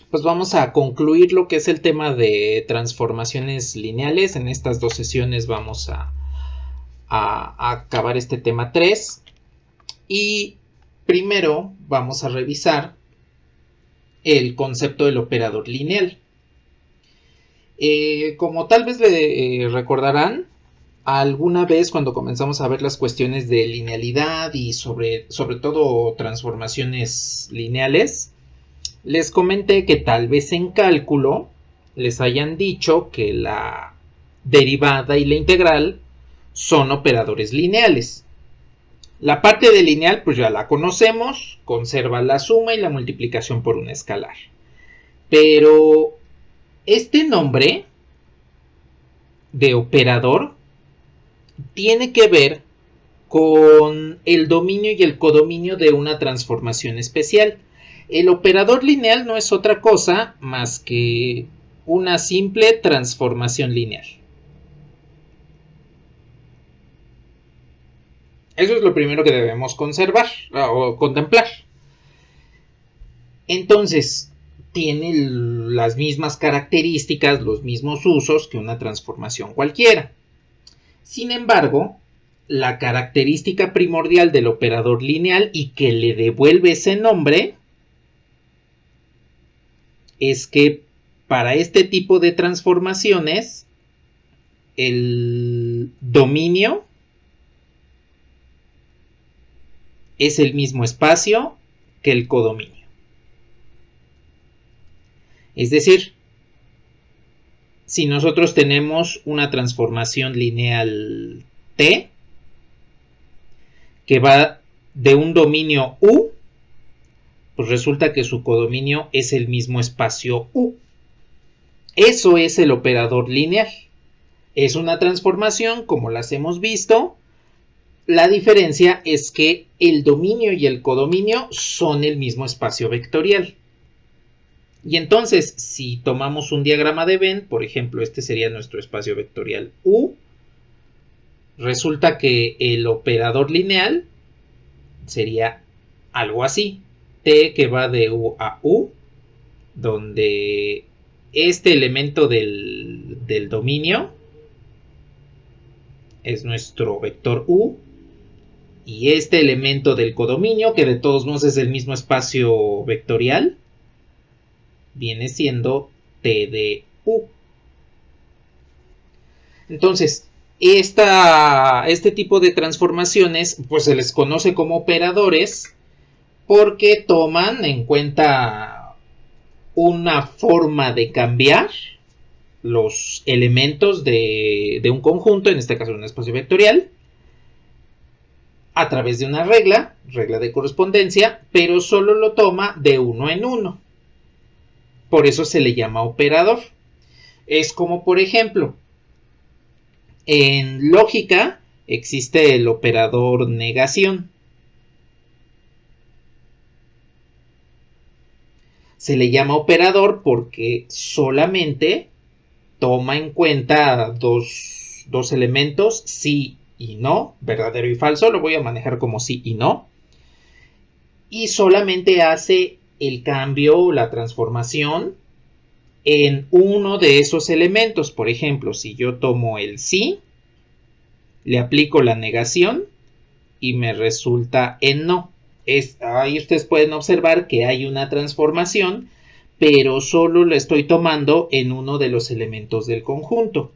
pues vamos a concluir lo que es el tema de transformaciones lineales. En estas dos sesiones vamos a acabar este tema 3. Y primero vamos a revisar el concepto del operador lineal. Como tal vez recordarán, alguna vez cuando comenzamos a ver las cuestiones de linealidad y sobre todo transformaciones lineales, les comenté que tal vez en cálculo les hayan dicho que la derivada y la integral son operadores lineales. La parte de lineal pues ya la conocemos, conserva la suma y la multiplicación por un escalar. Pero este nombre de operador tiene que ver con el dominio y el codominio de una transformación especial. El operador lineal no es otra cosa más que una simple transformación lineal. Eso es lo primero que debemos conservar o contemplar. Entonces, tiene las mismas características, los mismos usos que una transformación cualquiera. Sin embargo, la característica primordial del operador lineal y que le devuelve ese nombre es que para este tipo de transformaciones el dominio es el mismo espacio que el codominio. Es decir, si nosotros tenemos una transformación lineal T que va de un dominio U, pues resulta que su codominio es el mismo espacio U. Eso es el operador lineal. Es una transformación como las hemos visto. La diferencia es que el dominio y el codominio son el mismo espacio vectorial. Y entonces, si tomamos un diagrama de Venn, por ejemplo, este sería nuestro espacio vectorial U, resulta que el operador lineal sería algo así. T que va de U a U, donde este elemento del dominio es nuestro vector U, y este elemento del codominio, que de todos modos es el mismo espacio vectorial, viene siendo T de U. Entonces, este tipo de transformaciones pues se les conoce como operadores porque toman en cuenta una forma de cambiar los elementos de un conjunto, en este caso un espacio vectorial, a través de una regla de correspondencia, pero solo lo toma de uno en uno. Por eso se le llama operador. Es como, por ejemplo, en lógica existe el operador negación. Se le llama operador porque solamente toma en cuenta dos elementos, sí y no, verdadero y falso, lo voy a manejar como sí y no. Y solamente hace el cambio, la transformación en uno de esos elementos. Por ejemplo, si yo tomo el sí, le aplico la negación y me resulta en no. Ahí ustedes pueden observar que hay una transformación, pero solo la estoy tomando en uno de los elementos del conjunto.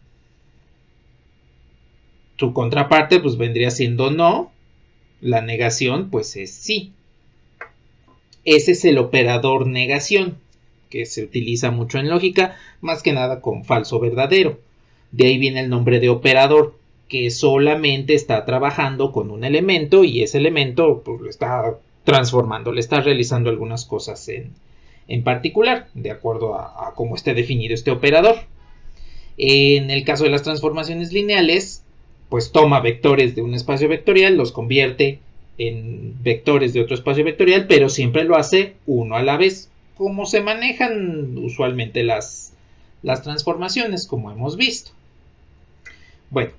Su contraparte pues vendría siendo no, la negación pues es sí. Ese es el operador negación, que se utiliza mucho en lógica, más que nada con falso verdadero. De ahí viene el nombre de operador, que solamente está trabajando con un elemento y ese elemento pues, lo está transformando, le está realizando algunas cosas en particular, de acuerdo a cómo esté definido este operador. En el caso de las transformaciones lineales, pues toma vectores de un espacio vectorial, los convierte en vectores de otro espacio vectorial, pero siempre lo hace uno a la vez, como se manejan usualmente las transformaciones, como hemos visto. Bueno,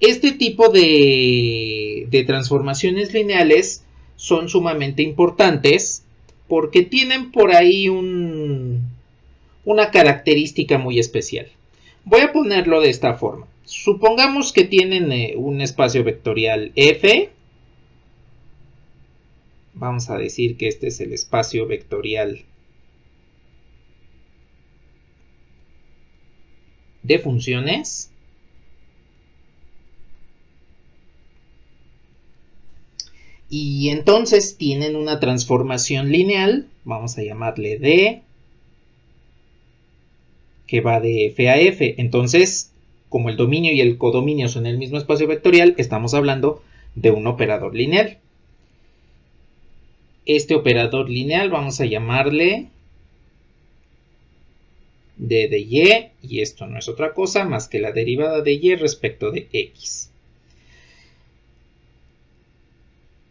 este tipo de transformaciones lineales son sumamente importantes porque tienen por ahí un una característica muy especial. Voy a ponerlo de esta forma. Supongamos que tienen un espacio vectorial F. Vamos a decir que este es el espacio vectorial de funciones. Y entonces tienen una transformación lineal, vamos a llamarle D, que va de F a F. Entonces, como el dominio y el codominio son el mismo espacio vectorial, estamos hablando de un operador lineal. Este operador lineal vamos a llamarle D de Y, y esto no es otra cosa más que la derivada de Y respecto de X.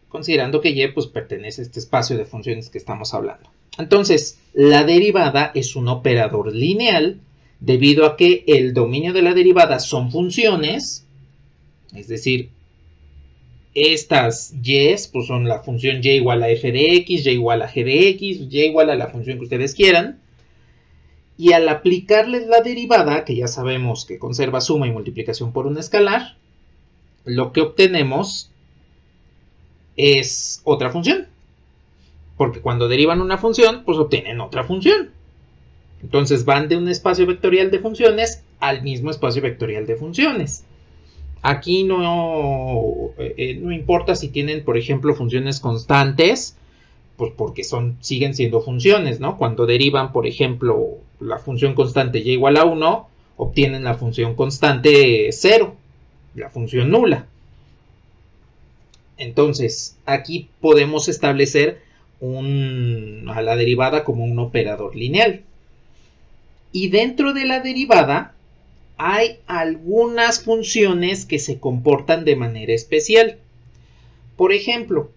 Considerando que Y pues, pertenece a este espacio de funciones que estamos hablando. Entonces, la derivada es un operador lineal debido a que el dominio de la derivada son funciones, es decir, estas Y's pues, son la función Y igual a F de X, Y igual a G de X, Y igual a la función que ustedes quieran. Y al aplicarles la derivada, que ya sabemos que conserva suma y multiplicación por un escalar, lo que obtenemos es otra función. Porque cuando derivan una función, pues obtienen otra función. Entonces van de un espacio vectorial de funciones al mismo espacio vectorial de funciones. Aquí no importa si tienen, por ejemplo, funciones constantes, pues porque siguen siendo funciones, ¿no? Cuando derivan, por ejemplo, la función constante y igual a 1, obtienen la función constante 0, la función nula. Entonces, aquí podemos establecer a la derivada como un operador lineal. Y dentro de la derivada hay algunas funciones que se comportan de manera especial. Por ejemplo,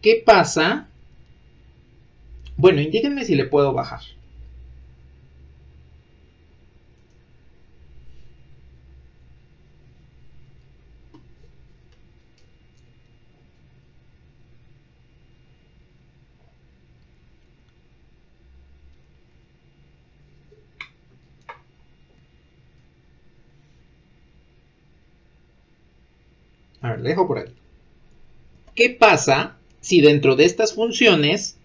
¿qué pasa? Bueno, indíquenme si le puedo bajar. A ver, dejo por ahí. ¿Qué pasa si dentro de estas funciones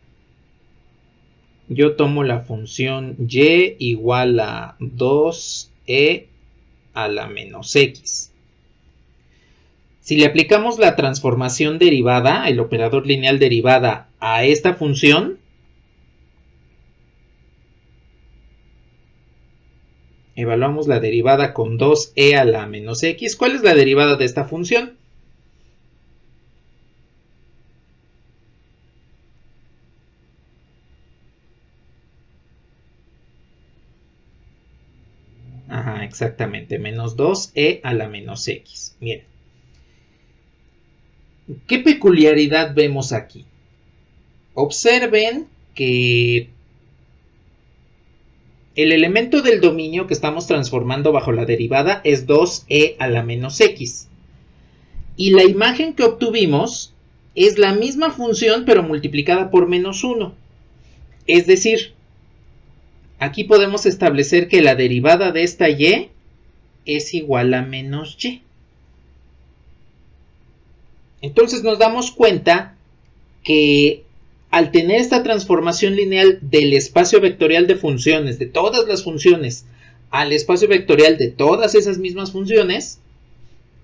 yo tomo la función y igual a 2e a la menos x? Si le aplicamos la transformación derivada, el operador lineal derivada, a esta función, evaluamos la derivada con 2e a la menos x. ¿Cuál es la derivada de esta función? Ajá, exactamente, menos 2e a la menos x. Miren. ¿Qué peculiaridad vemos aquí? Observen que el elemento del dominio que estamos transformando bajo la derivada es 2e a la menos x. Y la imagen que obtuvimos es la misma función pero multiplicada por menos 1. Es decir, aquí podemos establecer que la derivada de esta y es igual a menos y. Entonces nos damos cuenta que al tener esta transformación lineal del espacio vectorial de funciones, de todas las funciones, al espacio vectorial de todas esas mismas funciones,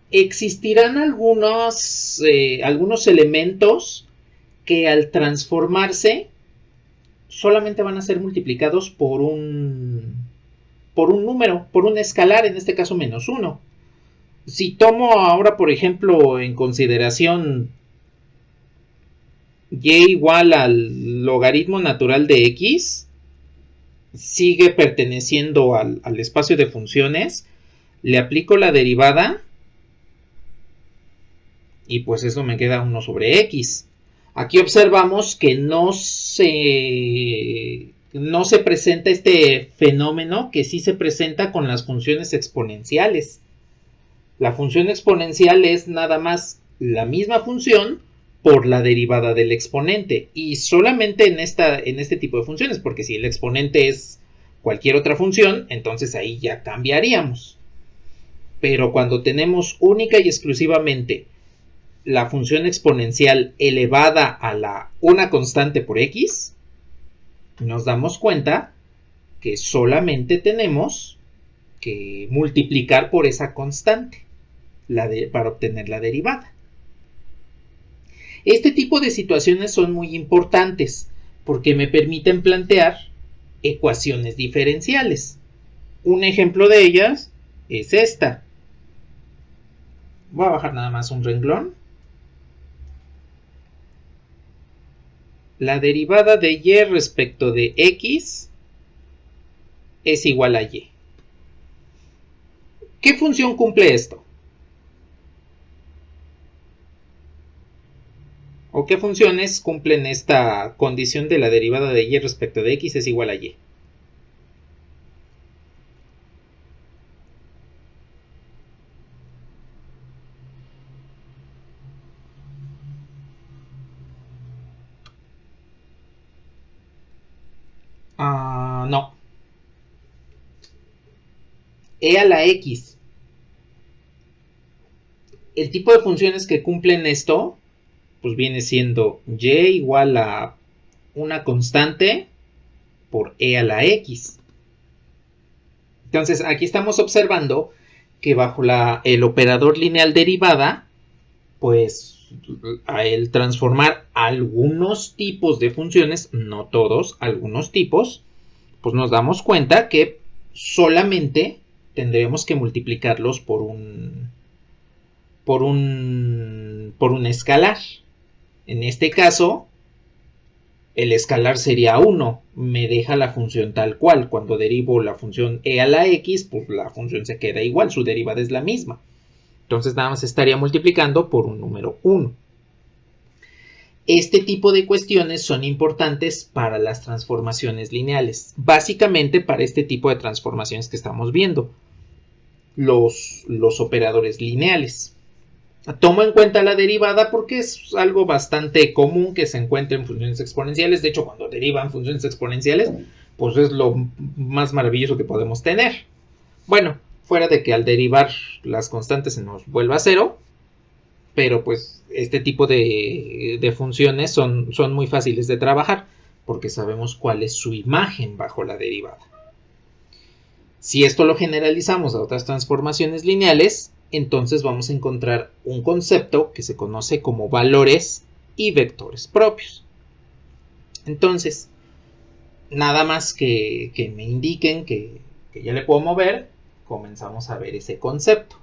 existirán algunos elementos que al transformarse solamente van a ser multiplicados por un número, por un escalar, en este caso menos 1. Si tomo ahora, por ejemplo, en consideración y igual al logaritmo natural de x, sigue perteneciendo al espacio de funciones, le aplico la derivada y pues eso me queda 1 sobre x. Aquí observamos que no se presenta este fenómeno que sí se presenta con las funciones exponenciales. La función exponencial es nada más la misma función por la derivada del exponente. Y solamente en este tipo de funciones, porque si el exponente es cualquier otra función, entonces ahí ya cambiaríamos. Pero cuando tenemos única y exclusivamente la función exponencial elevada a una constante por x, nos damos cuenta que solamente tenemos que multiplicar por esa constante para obtener la derivada. Este tipo de situaciones son muy importantes porque me permiten plantear ecuaciones diferenciales. Un ejemplo de ellas es esta. Voy a bajar nada más un renglón. La derivada de y respecto de x es igual a y. ¿Qué función cumple esto? ¿O qué funciones cumplen esta condición de la derivada de y respecto de x es igual a y? No. E a la x. El tipo de funciones que cumplen esto, pues viene siendo y igual a una constante por e a la x. Entonces aquí estamos observando que bajo el operador lineal derivada, pues al transformar algunos tipos de funciones, no todos, algunos tipos, pues nos damos cuenta que solamente tendremos que multiplicarlos por un escalar. En este caso, el escalar sería 1, me deja la función tal cual. Cuando derivo la función e a la x, pues la función se queda igual, su derivada es la misma. Entonces nada más estaría multiplicando por un número 1. Este tipo de cuestiones son importantes para las transformaciones lineales. Básicamente para este tipo de transformaciones que estamos viendo. Los operadores lineales. Tomo en cuenta la derivada porque es algo bastante común que se encuentre en funciones exponenciales. De hecho, cuando derivan funciones exponenciales, pues es lo más maravilloso que podemos tener. Bueno, fuera de que al derivar las constantes se nos vuelva a cero, pero pues este tipo de funciones son muy fáciles de trabajar porque sabemos cuál es su imagen bajo la derivada. Si esto lo generalizamos a otras transformaciones lineales, entonces vamos a encontrar un concepto que se conoce como valores y vectores propios. Entonces, nada más que me indiquen que ya le puedo mover, comenzamos a ver ese concepto.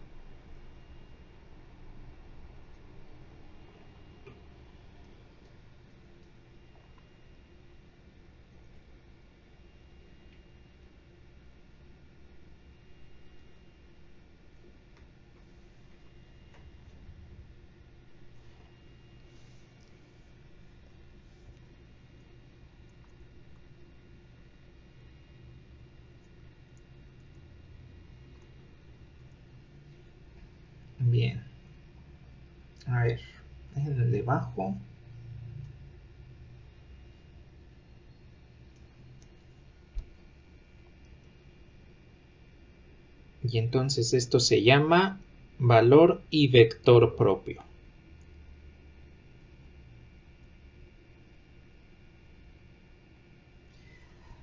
Bien. A ver, déjenle debajo. Y entonces esto se llama valor y vector propio.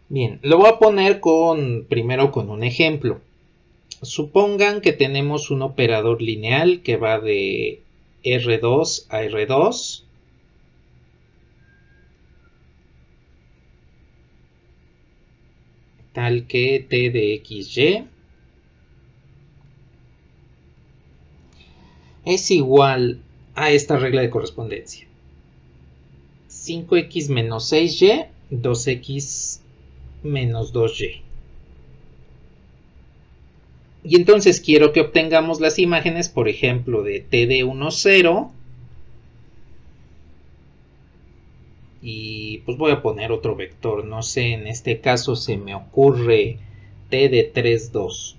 Bien, lo voy a poner primero con un ejemplo. Supongan que tenemos un operador lineal que va de R2 a R2. Tal que t de xy es igual a esta regla de correspondencia. 5x menos 6y, 2x menos 2y. Y entonces quiero que obtengamos las imágenes, por ejemplo, de t de 1, 0. Y pues voy a poner otro vector. No sé, en este caso se me ocurre t de 3, 2.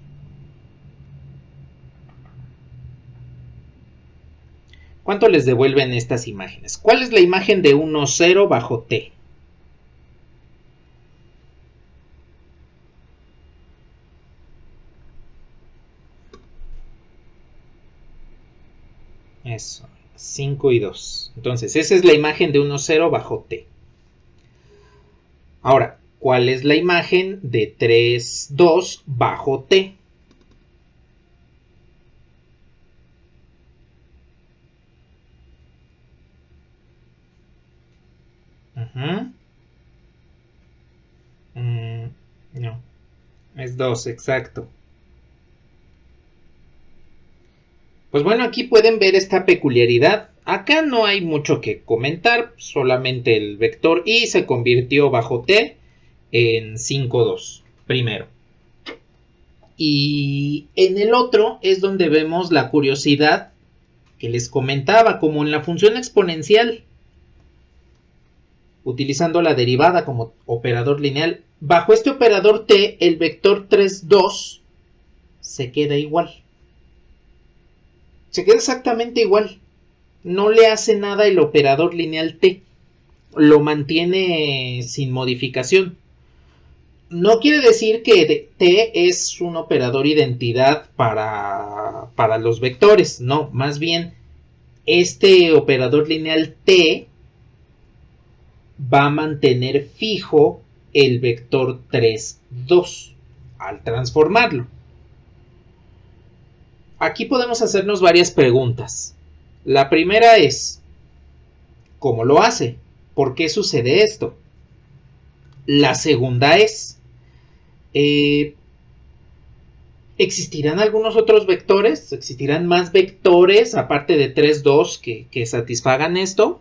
¿Cuánto les devuelven estas imágenes? ¿Cuál es la imagen de 1, 0 bajo t? Eso, 5 y 2. Entonces, esa es la imagen de 1, 0 bajo t. Ahora, ¿cuál es la imagen de 3, 2 bajo t? No, es 2, exacto. Pues bueno, aquí pueden ver esta peculiaridad. Acá no hay mucho que comentar, solamente el vector y se convirtió bajo t en 5, 2, primero. Y en el otro es donde vemos la curiosidad que les comentaba, como en la función exponencial, utilizando la derivada como operador lineal. Bajo este operador t, el vector 3, 2 se queda igual. Se queda exactamente igual. No le hace nada el operador lineal t. Lo mantiene sin modificación. No quiere decir que t es un operador identidad para los vectores. No, más bien este operador lineal t va a mantener fijo el vector 3, 2 al transformarlo. Aquí podemos hacernos varias preguntas. La primera es, ¿cómo lo hace? ¿Por qué sucede esto? La segunda es, ¿existirán algunos otros vectores? ¿Existirán más vectores aparte de 3, 2 que satisfagan esto?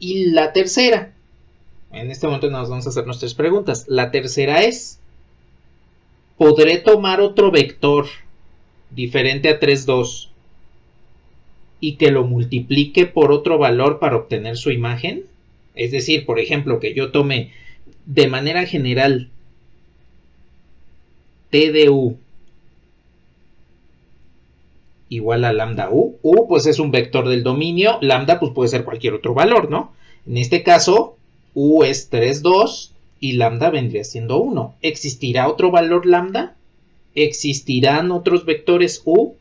Y la tercera, en este momento nos vamos a hacer nuestras preguntas. La tercera es, ¿podré tomar otro vector diferente a 3, 2 y que lo multiplique por otro valor para obtener su imagen? Es decir, por ejemplo, que yo tome de manera general t de u igual a lambda u. U pues es un vector del dominio, lambda pues puede ser cualquier otro valor, ¿no? En este caso, u es 3, 2 y lambda vendría siendo 1. ¿Existirá otro valor lambda? ¿Existirán otros vectores u?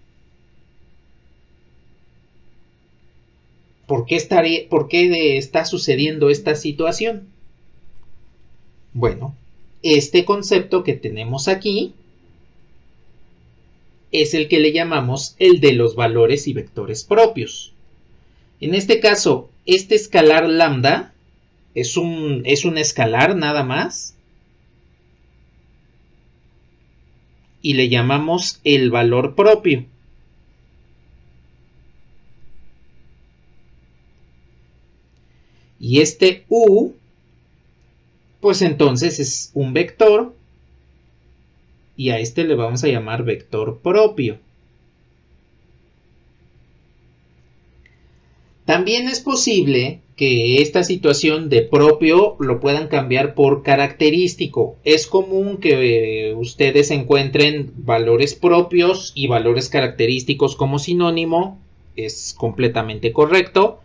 ¿Por qué está sucediendo esta situación? Bueno, este concepto que tenemos aquí es el que le llamamos el de los valores y vectores propios. En este caso, este escalar lambda es un escalar nada más y le llamamos el valor propio. Y este u, pues entonces es un vector y a este le vamos a llamar vector propio. También es posible que esta situación de propio lo puedan cambiar por característico. Es común que ustedes encuentren valores propios y valores característicos como sinónimo. Es completamente correcto.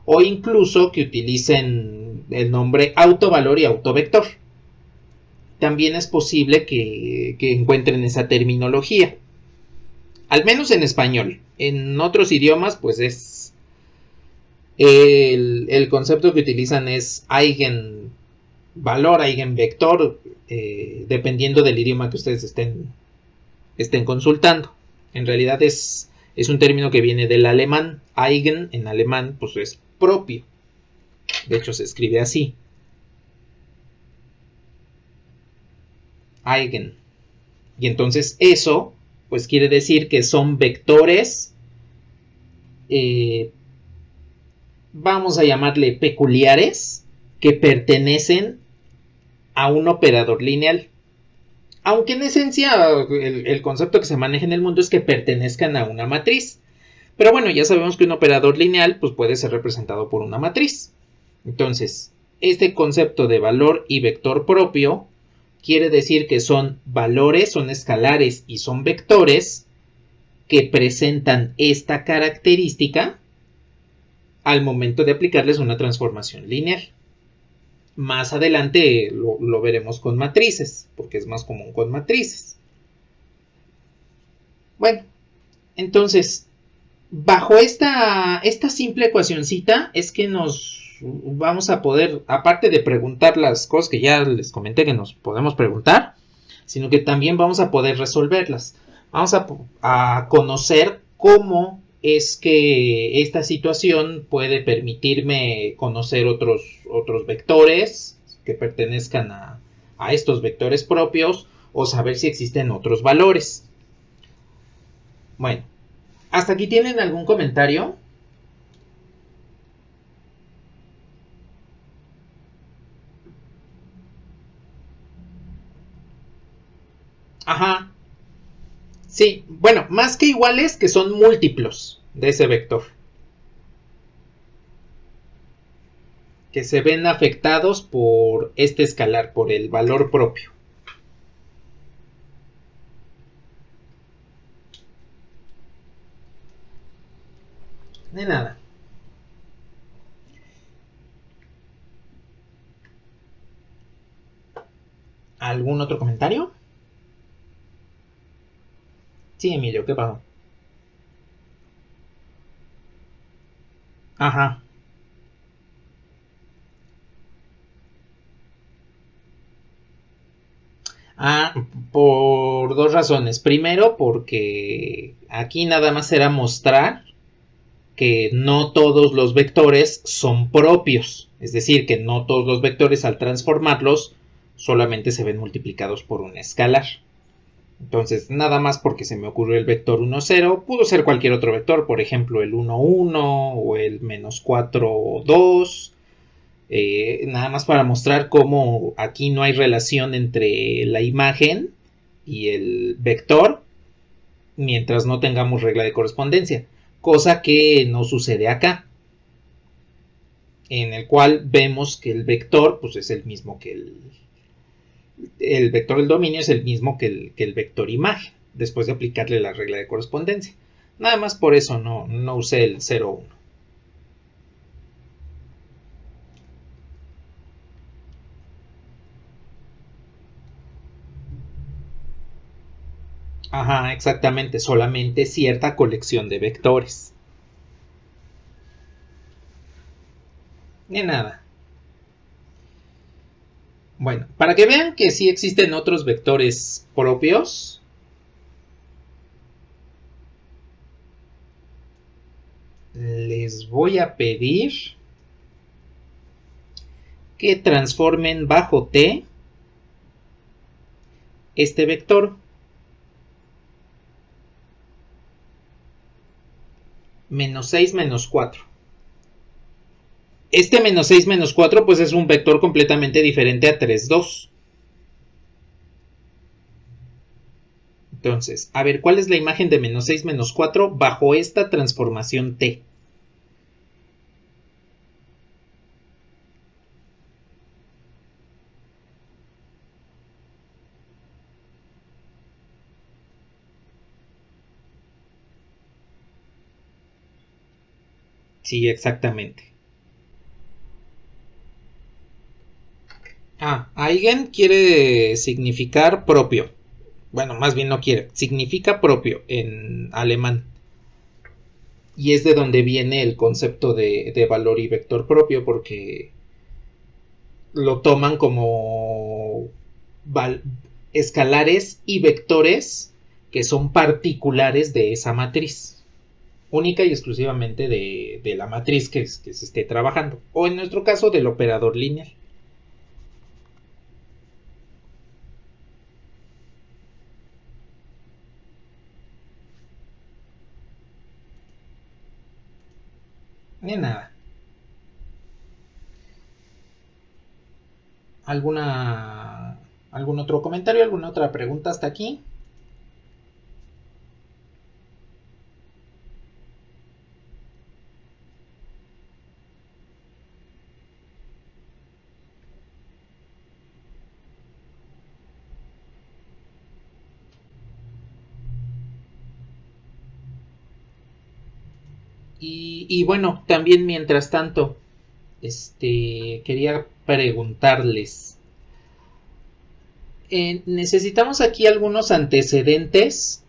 O incluso que utilicen el nombre autovalor y autovector. También es posible que encuentren esa terminología. Al menos en español. En otros idiomas, pues es... El concepto que utilizan es eigenvalor, eigenvector, dependiendo del idioma que ustedes estén consultando. En realidad es un término que viene del alemán. Eigen en alemán pues es propio. De hecho se escribe así. Eigen. Y entonces eso pues quiere decir que son vectores, vamos a llamarle peculiares, que pertenecen a un operador lineal. Aunque en esencia el concepto que se maneja en el mundo es que pertenezcan a una matriz. Pero bueno, ya sabemos que un operador lineal pues puede ser representado por una matriz. Entonces, este concepto de valor y vector propio quiere decir que son valores, son escalares y son vectores que presentan esta característica al momento de aplicarles una transformación lineal. Más adelante lo veremos con matrices, porque es más común con matrices. Bueno, entonces, bajo esta simple ecuacioncita es que nos vamos a poder, aparte de preguntar las cosas que ya les comenté que nos podemos preguntar, sino que también vamos a poder resolverlas. Vamos a conocer cómo es que esta situación puede permitirme conocer otros vectores que pertenezcan a estos vectores propios o saber si existen otros valores. Bueno, ¿hasta aquí tienen algún comentario? Ajá. Sí, bueno, más que iguales, que son múltiplos de ese vector. Que se ven afectados por este escalar, por el valor propio. De nada. ¿Algún otro comentario? Sí, Emilio, ¿qué pasó? Ajá. Ah, por dos razones. Primero, porque aquí nada más era mostrar que no todos los vectores son propios. Es decir, que no todos los vectores al transformarlos solamente se ven multiplicados por un escalar. Entonces, nada más porque se me ocurrió el vector 1, 0, pudo ser cualquier otro vector, por ejemplo el 1, 1 o el menos 4, 2. Nada más para mostrar cómo aquí no hay relación entre la imagen y el vector mientras no tengamos regla de correspondencia, cosa que no sucede acá, en el cual vemos que el vector pues es el mismo que el vector del dominio es el mismo que el vector imagen, después de aplicarle la regla de correspondencia. Nada más por eso no usé el 0, 1. Ajá, exactamente, solamente cierta colección de vectores. Ni nada. Bueno, para que vean que sí existen otros vectores propios, les voy a pedir que transformen bajo T este vector menos 6 menos 4. Este menos 6 menos 4 pues es un vector completamente diferente a 3, 2. Entonces, a ver, ¿cuál es la imagen de menos 6 menos 4 bajo esta transformación T? Sí, exactamente. Ah, eigen quiere significar propio. Bueno, más bien no quiere, significa propio en alemán. Y es de donde viene el concepto de valor y vector propio, porque lo toman como escalares y vectores que son particulares de esa matriz, única y exclusivamente de la matriz que se esté trabajando, o en nuestro caso del operador lineal. Ni nada. ¿Algún otro comentario? ¿Alguna otra pregunta hasta aquí? Y bueno, también mientras tanto, quería preguntarles, necesitamos aquí algunos antecedentes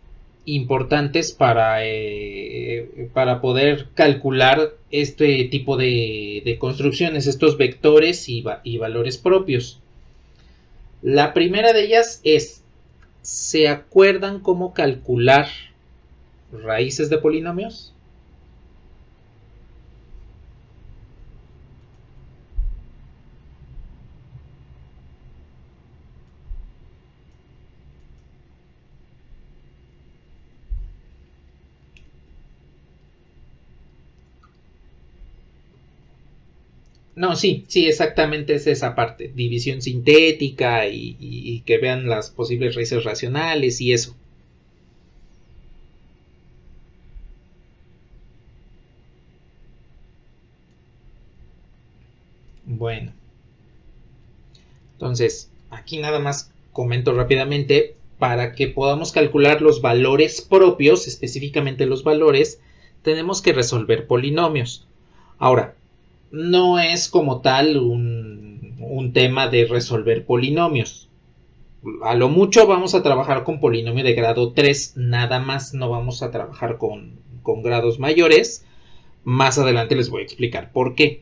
importantes para poder calcular este tipo de construcciones, estos vectores y valores propios. La primera de ellas es, ¿se acuerdan cómo calcular raíces de polinomios? No, sí, sí, exactamente es esa parte. División sintética y que vean las posibles raíces racionales y eso. Bueno, entonces, aquí nada más comento rápidamente, para que podamos calcular los valores propios, específicamente los valores, tenemos que resolver polinomios. Ahora, no es como tal un tema de resolver polinomios. A lo mucho vamos a trabajar con polinomio de grado 3, nada más, no vamos a trabajar con grados mayores. Más adelante les voy a explicar por qué.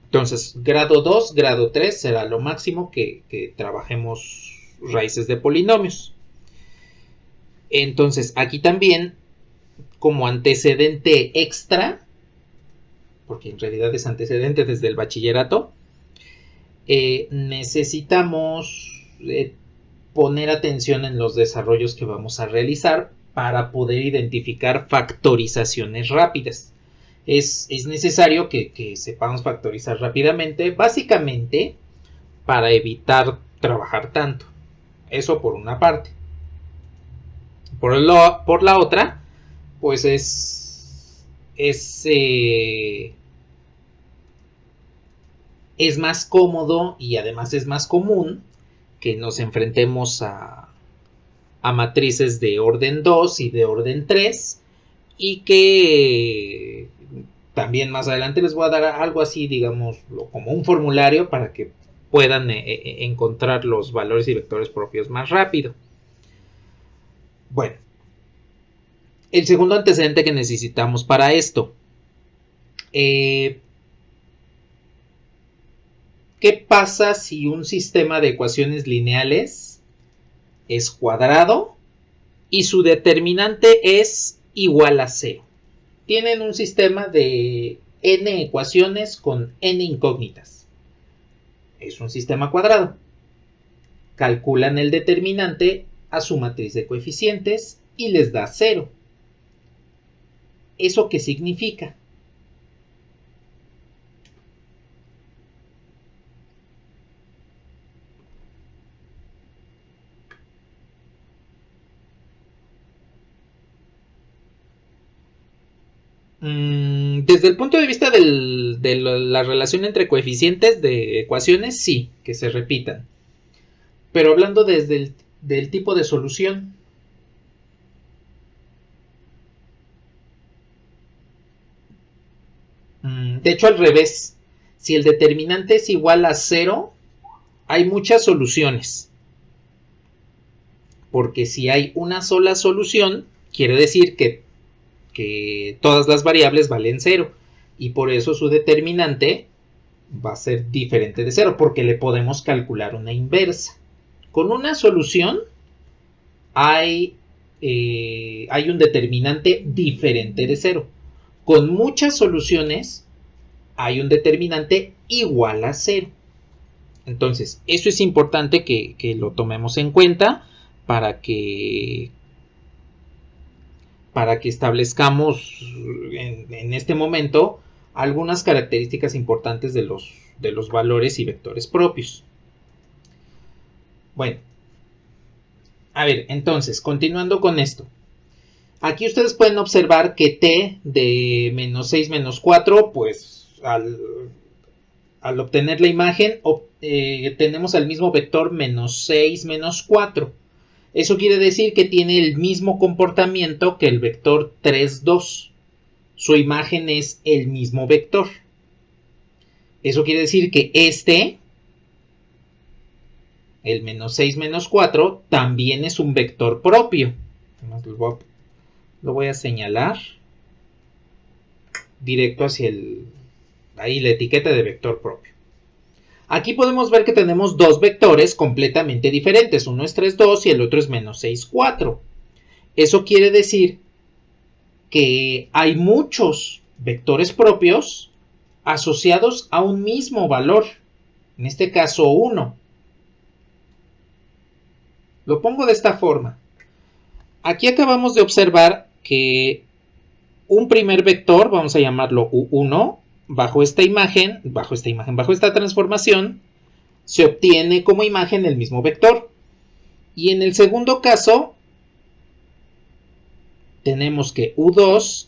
Entonces, grado 2, grado 3 será lo máximo que trabajemos raíces de polinomios. Entonces, aquí también, como antecedente extra, porque en realidad es antecedente desde el bachillerato, necesitamos poner atención en los desarrollos que vamos a realizar para poder identificar factorizaciones rápidas. Es necesario que sepamos factorizar rápidamente, básicamente para evitar trabajar tanto. Eso por una parte. Por la otra, pues es más cómodo y además es más común que nos enfrentemos a matrices de orden 2 y de orden 3 y que también más adelante les voy a dar algo así, digamos, como un formulario para que puedan encontrar los valores y vectores propios más rápido. Bueno, el segundo antecedente que necesitamos para esto. ¿Qué pasa si un sistema de ecuaciones lineales es cuadrado y su determinante es igual a 0? Tienen un sistema de n ecuaciones con n incógnitas. Es un sistema cuadrado. Calculan el determinante a su matriz de coeficientes y les da 0. ¿Eso qué significa? Desde el punto de vista de la relación entre coeficientes de ecuaciones, sí, que se repitan. Pero hablando desde del tipo de solución. De hecho, al revés. Si el determinante es igual a 0, hay muchas soluciones. Porque si hay una sola solución, quiere decir que todas las variables valen 0. Y por eso su determinante va a ser diferente de 0, porque le podemos calcular una inversa. Con una solución hay un determinante diferente de 0. Con muchas soluciones hay un determinante igual a 0. Entonces, eso es importante que lo tomemos en cuenta para que establezcamos en este momento algunas características importantes de los valores y vectores propios. Bueno, a ver, entonces, continuando con esto. Aquí ustedes pueden observar que t de menos 6 menos 4, pues al obtener la imagen, tenemos al mismo vector menos 6 menos 4. Eso quiere decir que tiene el mismo comportamiento que el vector 3, 2. su imagen es el mismo vector. Eso quiere decir que el menos 6 menos 4, también es un vector propio. Lo voy a señalar directo hacia ahí la etiqueta de vector propio. Aquí podemos ver que tenemos dos vectores completamente diferentes. Uno es 3, 2 y el otro es menos 6, 4. Eso quiere decir que hay muchos vectores propios asociados a un mismo valor. En este caso 1. Lo pongo de esta forma. Aquí acabamos de observar que un primer vector, vamos a llamarlo U1, bajo esta transformación, se obtiene como imagen el mismo vector. Y en el segundo caso, tenemos que U2,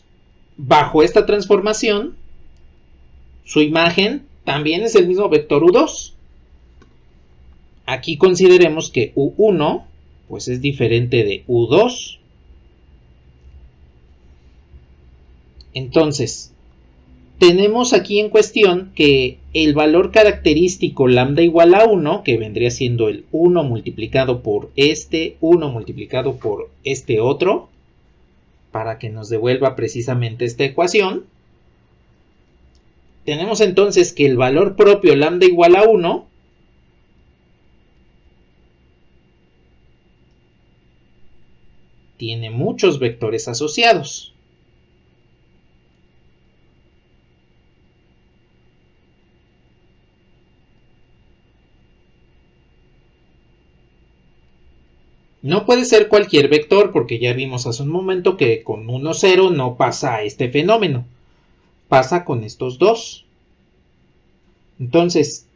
bajo esta transformación, su imagen también es el mismo vector U2. Aquí consideremos que U1 pues es diferente de U2. Entonces, tenemos aquí en cuestión que el valor característico lambda igual a 1, que vendría siendo el 1 multiplicado por 1 multiplicado por este otro, para que nos devuelva precisamente esta ecuación. Tenemos entonces que el valor propio lambda igual a 1 tiene muchos vectores asociados. No puede ser cualquier vector porque ya vimos hace un momento que con 1, 0 no pasa este fenómeno. Pasa con estos dos. Entonces,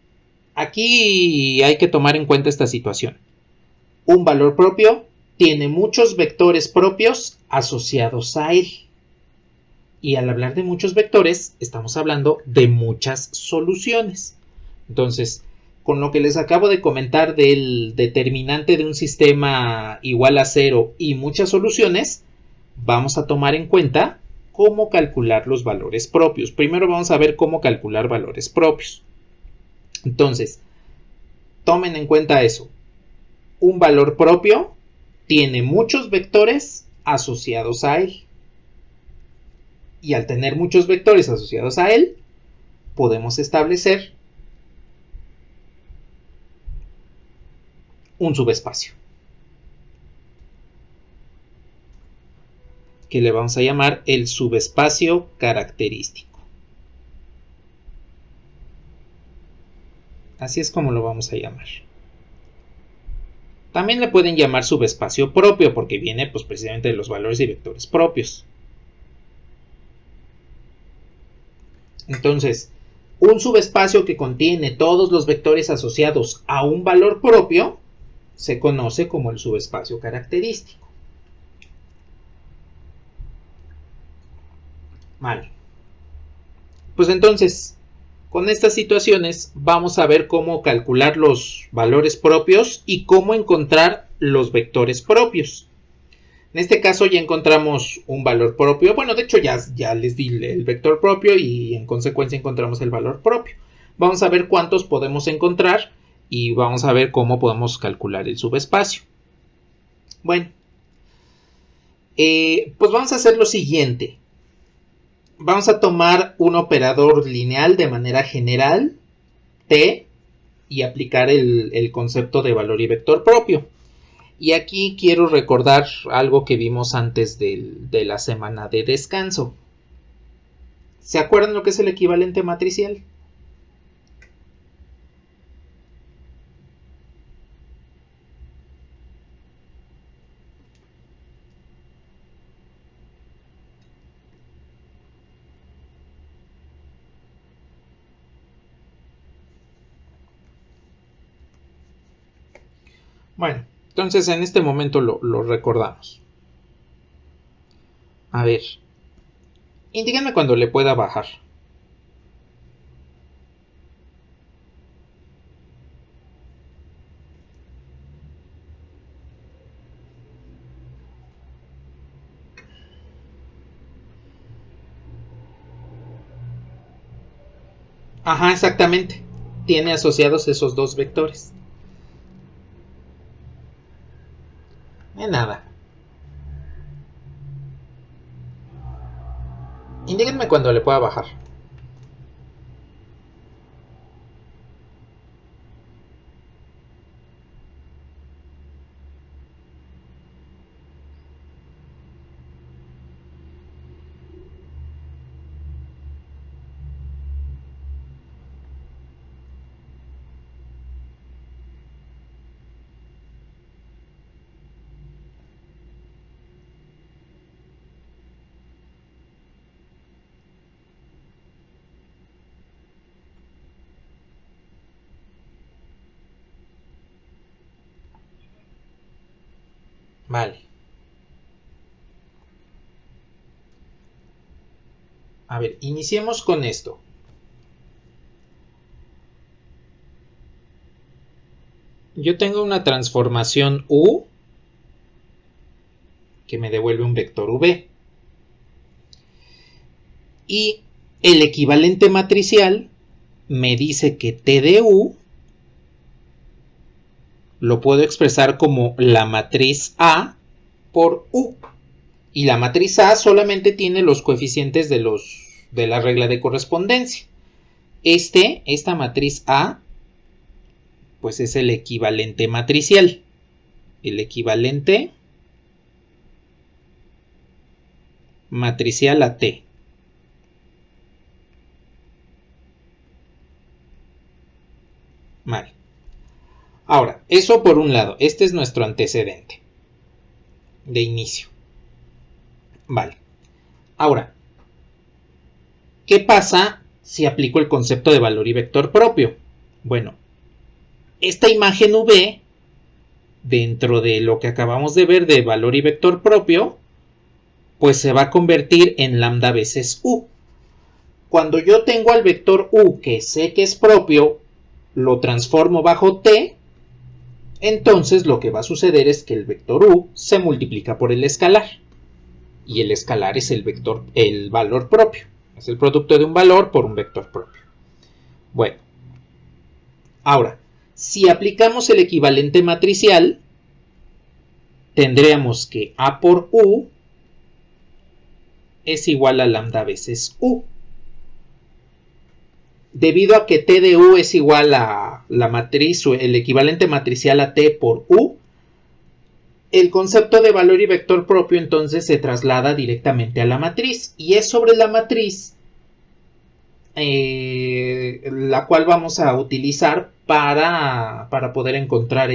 aquí hay que tomar en cuenta esta situación. Un valor propio tiene muchos vectores propios asociados a él. Y al hablar de muchos vectores, estamos hablando de muchas soluciones. Entonces, con lo que les acabo de comentar del determinante de un sistema igual a 0 y muchas soluciones, vamos a tomar en cuenta cómo calcular los valores propios. Primero vamos a ver cómo calcular valores propios. Entonces, tomen en cuenta eso. Un valor propio tiene muchos vectores asociados a él. Y al tener muchos vectores asociados a él, podemos establecer un subespacio, que le vamos a llamar el subespacio característico. Así es como lo vamos a llamar. También le pueden llamar subespacio propio, porque viene pues, precisamente de los valores y vectores propios. Entonces, un subespacio que contiene todos los vectores asociados a un valor propio se conoce como el subespacio característico. Vale. Pues entonces, con estas situaciones vamos a ver cómo calcular los valores propios y cómo encontrar los vectores propios. En este caso ya encontramos un valor propio. Bueno, de hecho ya les di el vector propio y en consecuencia encontramos el valor propio. Vamos a ver cuántos podemos encontrar y vamos a ver cómo podemos calcular el subespacio. Bueno, pues vamos a hacer lo siguiente. Vamos a tomar un operador lineal de manera general, T, y aplicar el concepto de valor y vector propio. Y aquí quiero recordar algo que vimos antes de la semana de descanso. ¿Se acuerdan lo que es el equivalente matricial? Bueno, entonces en este momento lo recordamos. A ver, indíquenme cuando le pueda bajar. Ajá, exactamente. Tiene asociados esos dos vectores. De nada. Indíquenme cuando le pueda bajar. Vale. A ver, iniciemos con esto. Yo tengo una transformación U que me devuelve un vector V. Y el equivalente matricial me dice que T de U lo puedo expresar como la matriz A por U. Y la matriz A solamente tiene los coeficientes de la regla de correspondencia. Esta matriz A, pues es el equivalente matricial. El equivalente matricial a T. Vale. Ahora, eso por un lado. Este es nuestro antecedente de inicio. Vale. Ahora, ¿qué pasa si aplico el concepto de valor y vector propio? Bueno, esta imagen V, dentro de lo que acabamos de ver de valor y vector propio, pues se va a convertir en lambda veces U. Cuando yo tengo al vector U que sé que es propio, lo transformo bajo T, entonces lo que va a suceder es que el vector U se multiplica por el escalar. Y el escalar es el valor propio. Es el producto de un valor por un vector propio. Bueno, ahora, si aplicamos el equivalente matricial, tendríamos que A por U es igual a lambda veces U. Debido a que T de U es igual a la matriz o el equivalente matricial a T por U, el concepto de valor y vector propio entonces se traslada directamente a la matriz. Y es sobre la matriz la cual vamos a utilizar para poder encontrar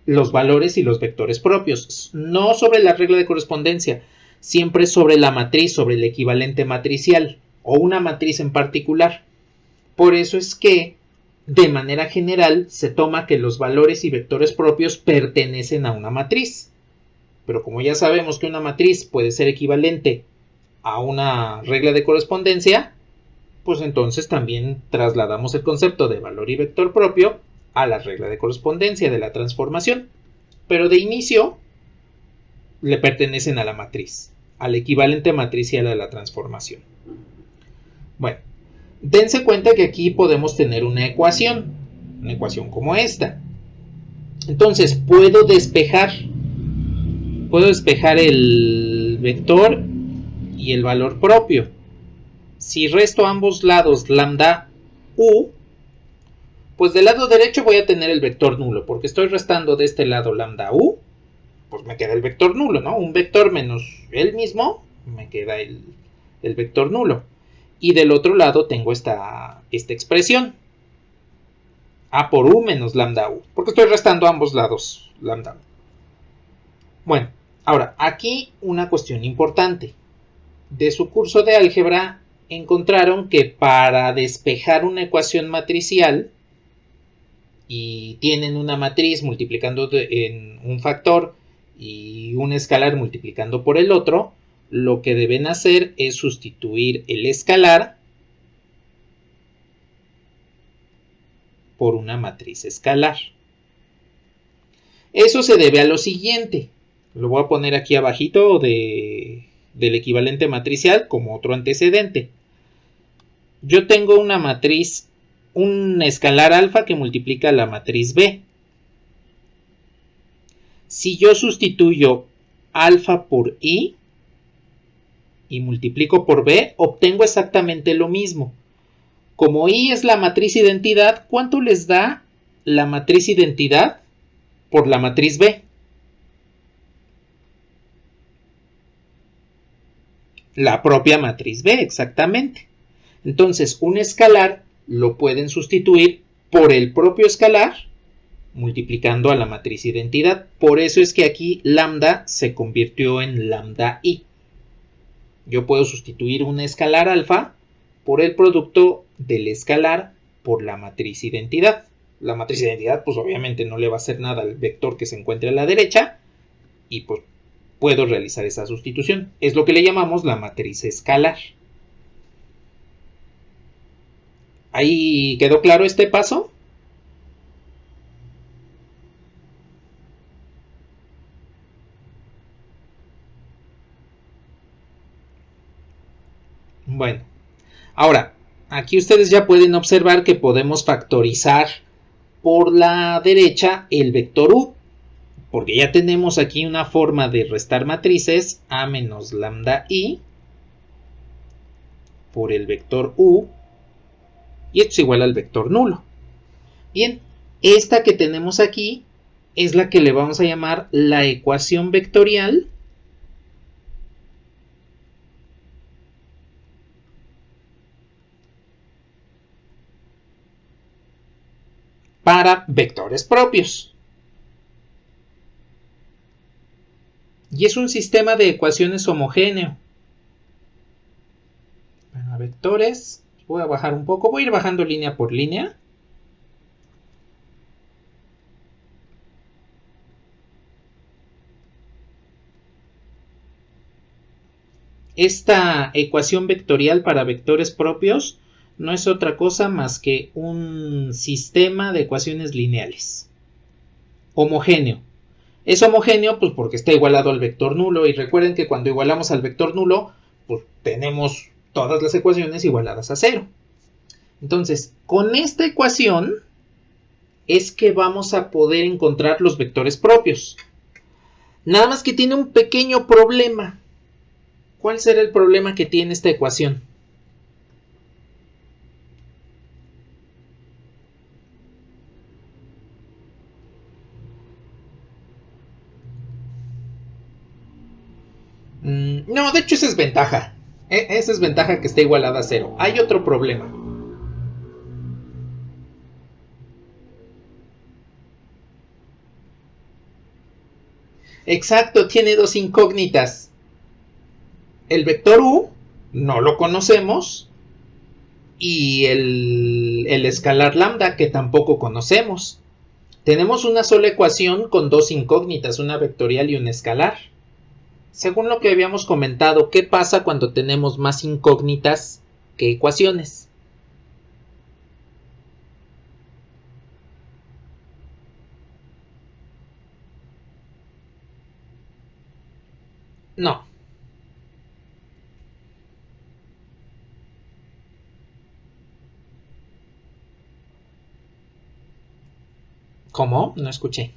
los valores y los vectores propios. No sobre la regla de correspondencia, siempre sobre la matriz, sobre el equivalente matricial o una matriz en particular. Por eso es que de manera general se toma que los valores y vectores propios pertenecen a una matriz. Pero como ya sabemos que una matriz puede ser equivalente a una regla de correspondencia, pues entonces también trasladamos el concepto de valor y vector propio a la regla de correspondencia de la transformación. Pero de inicio le pertenecen a la matriz, al equivalente matricial a la transformación. Bueno, dense cuenta que aquí podemos tener una ecuación como esta. Entonces puedo despejar el vector y el valor propio. Si resto a ambos lados lambda U, pues del lado derecho voy a tener el vector nulo, porque estoy restando de este lado lambda U, pues me queda el vector nulo, ¿no? Un vector menos el mismo, me queda el vector nulo. Y del otro lado tengo esta expresión, A por U menos lambda U, porque estoy restando a ambos lados lambda U. Bueno, ahora, aquí una cuestión importante. De su curso de álgebra encontraron que para despejar una ecuación matricial y tienen una matriz multiplicando en un factor y un escalar multiplicando por el otro, lo que deben hacer es sustituir el escalar por una matriz escalar. Eso se debe a lo siguiente. Lo voy a poner aquí abajito del equivalente matricial como otro antecedente. yo tengo una matriz, un escalar alfa que multiplica la matriz B. Si yo sustituyo alfa por I y multiplico por B, obtengo exactamente lo mismo. Como I es la matriz identidad, ¿cuánto les da la matriz identidad por la matriz B? La propia matriz B, exactamente. Entonces, un escalar lo pueden sustituir por el propio escalar multiplicando a la matriz identidad. Por eso es que aquí lambda se convirtió en lambda I. Yo puedo sustituir un escalar alfa por el producto del escalar por la matriz identidad. La matriz identidad pues obviamente no le va a hacer nada al vector que se encuentre a la derecha y pues puedo realizar esa sustitución. Es lo que le llamamos la matriz escalar. ¿Ahí quedó claro este paso? Bueno, ahora, aquí ustedes ya pueden observar que podemos factorizar por la derecha el vector u, porque ya tenemos aquí una forma de restar matrices a menos lambda i por el vector u, y esto es igual al vector nulo. Bien, esta que tenemos aquí es la que le vamos a llamar la ecuación vectorial para vectores propios. Y es un sistema de ecuaciones homogéneo. Para vectores, voy a bajar un poco, voy a ir bajando línea por línea. Esta ecuación vectorial para vectores propios no es otra cosa más que un sistema de ecuaciones lineales. Homogéneo. Es homogéneo pues porque está igualado al vector nulo, y recuerden que cuando igualamos al vector nulo pues tenemos todas las ecuaciones igualadas a 0. Entonces, con esta ecuación es que vamos a poder encontrar los vectores propios. Nada más que tiene un pequeño problema. ¿Cuál será el problema que tiene esta ecuación? No, de hecho esa es ventaja. Esa es ventaja que está igualada a 0. Hay otro problema. Exacto, tiene dos incógnitas. El vector u no lo conocemos y el escalar lambda que tampoco conocemos. Tenemos una sola ecuación con dos incógnitas, una vectorial y una escalar. Según lo que habíamos comentado, ¿qué pasa cuando tenemos más incógnitas que ecuaciones? No. ¿Cómo? No escuché.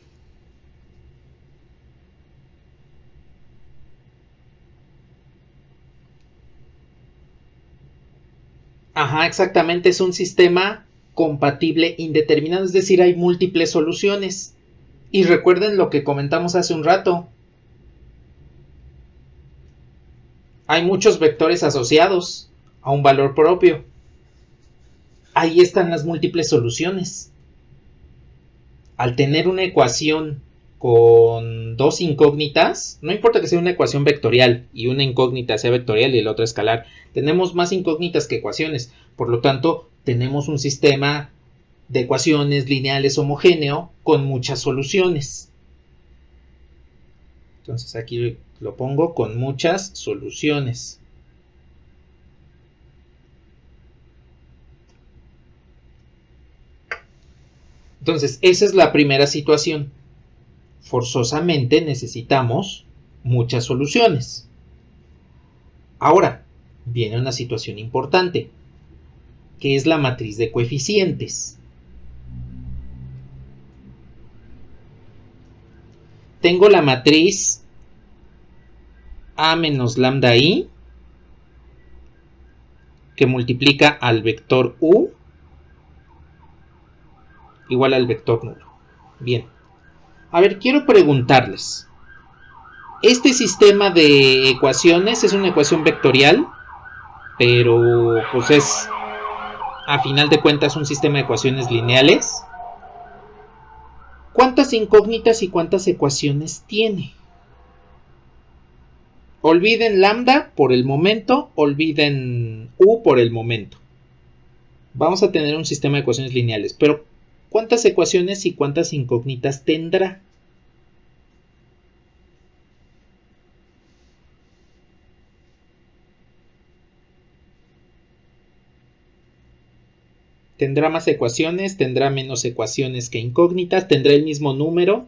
Ajá, exactamente, es un sistema compatible indeterminado, es decir, hay múltiples soluciones. Y recuerden lo que comentamos hace un rato. Hay muchos vectores asociados a un valor propio. Ahí están las múltiples soluciones. Al tener una ecuación con dos incógnitas, no importa que sea una ecuación vectorial y una incógnita sea vectorial y la otra escalar, tenemos más incógnitas que ecuaciones, por lo tanto tenemos un sistema de ecuaciones lineales homogéneo con muchas soluciones. Entonces aquí lo pongo con muchas soluciones. Entonces esa es la primera situación. Forzosamente necesitamos muchas soluciones. Ahora, viene una situación importante. que es la matriz de coeficientes. Tengo la matriz A menos lambda I, que multiplica al vector U igual al vector nulo. Bien. A ver, quiero preguntarles. Este sistema de ecuaciones es una ecuación vectorial, pero pues es, a final de cuentas, un sistema de ecuaciones lineales. ¿Cuántas incógnitas y cuántas ecuaciones tiene? Olviden lambda por el momento, olviden U por el momento. Vamos a tener un sistema de ecuaciones lineales, pero ¿cuántas ecuaciones y cuántas incógnitas tendrá? ¿Tendrá más ecuaciones? ¿Tendrá menos ecuaciones que incógnitas? ¿Tendrá el mismo número?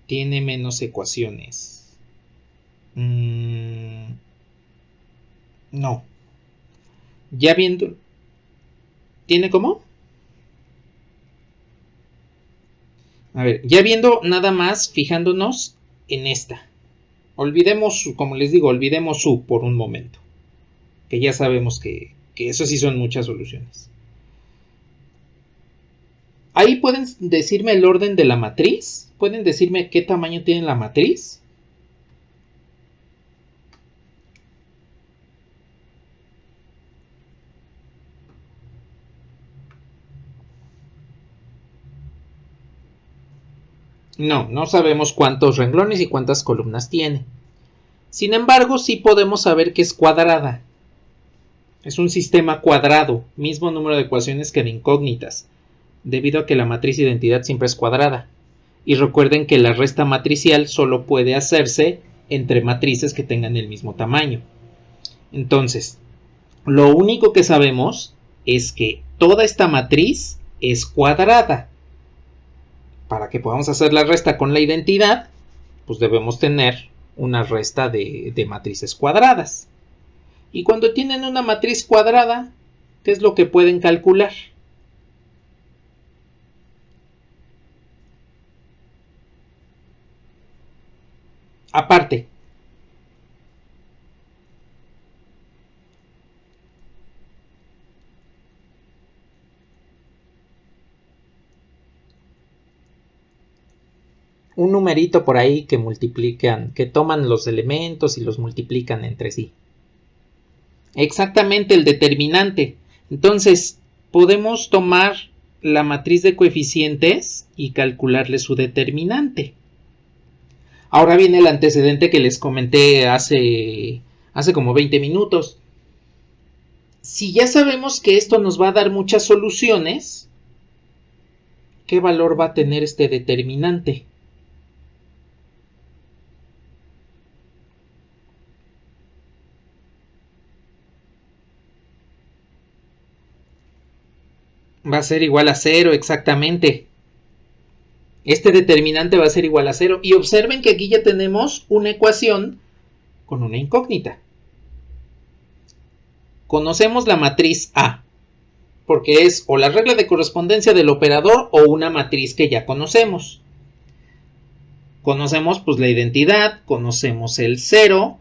Tiene menos ecuaciones. No. Ya viendo... ¿Tiene cómo? A ver, ya viendo nada más, fijándonos en esta. Olvidemos, como les digo, olvidemos U por un momento. Que ya sabemos que eso sí son muchas soluciones. Ahí pueden decirme el orden de la matriz. ¿Pueden decirme qué tamaño tiene la matriz? No, no sabemos cuántos renglones y cuántas columnas tiene. Sin embargo, sí podemos saber que es cuadrada. Es un sistema cuadrado, mismo número de ecuaciones que de incógnitas, debido a que la matriz de identidad siempre es cuadrada. Y recuerden que la resta matricial solo puede hacerse entre matrices que tengan el mismo tamaño. Entonces, lo único que sabemos es que toda esta matriz es cuadrada. Para que podamos hacer la resta con la identidad, pues debemos tener una resta de matrices cuadradas. Y cuando tienen una matriz cuadrada, ¿qué es lo que pueden calcular? Aparte, un numerito por ahí que multiplican, que toman los elementos y los multiplican entre sí. Exactamente, el determinante. Entonces, podemos tomar la matriz de coeficientes y calcularle su determinante. Ahora viene el antecedente que les comenté hace como 20 minutos. Si ya sabemos que esto nos va a dar muchas soluciones, ¿qué valor va a tener este determinante? Va a ser igual a 0, exactamente. Este determinante va a ser igual a 0. Y observen que aquí ya tenemos una ecuación con una incógnita. Conocemos la matriz A, porque es o la regla de correspondencia del operador o una matriz que ya conocemos. Conocemos pues la identidad, conocemos el 0,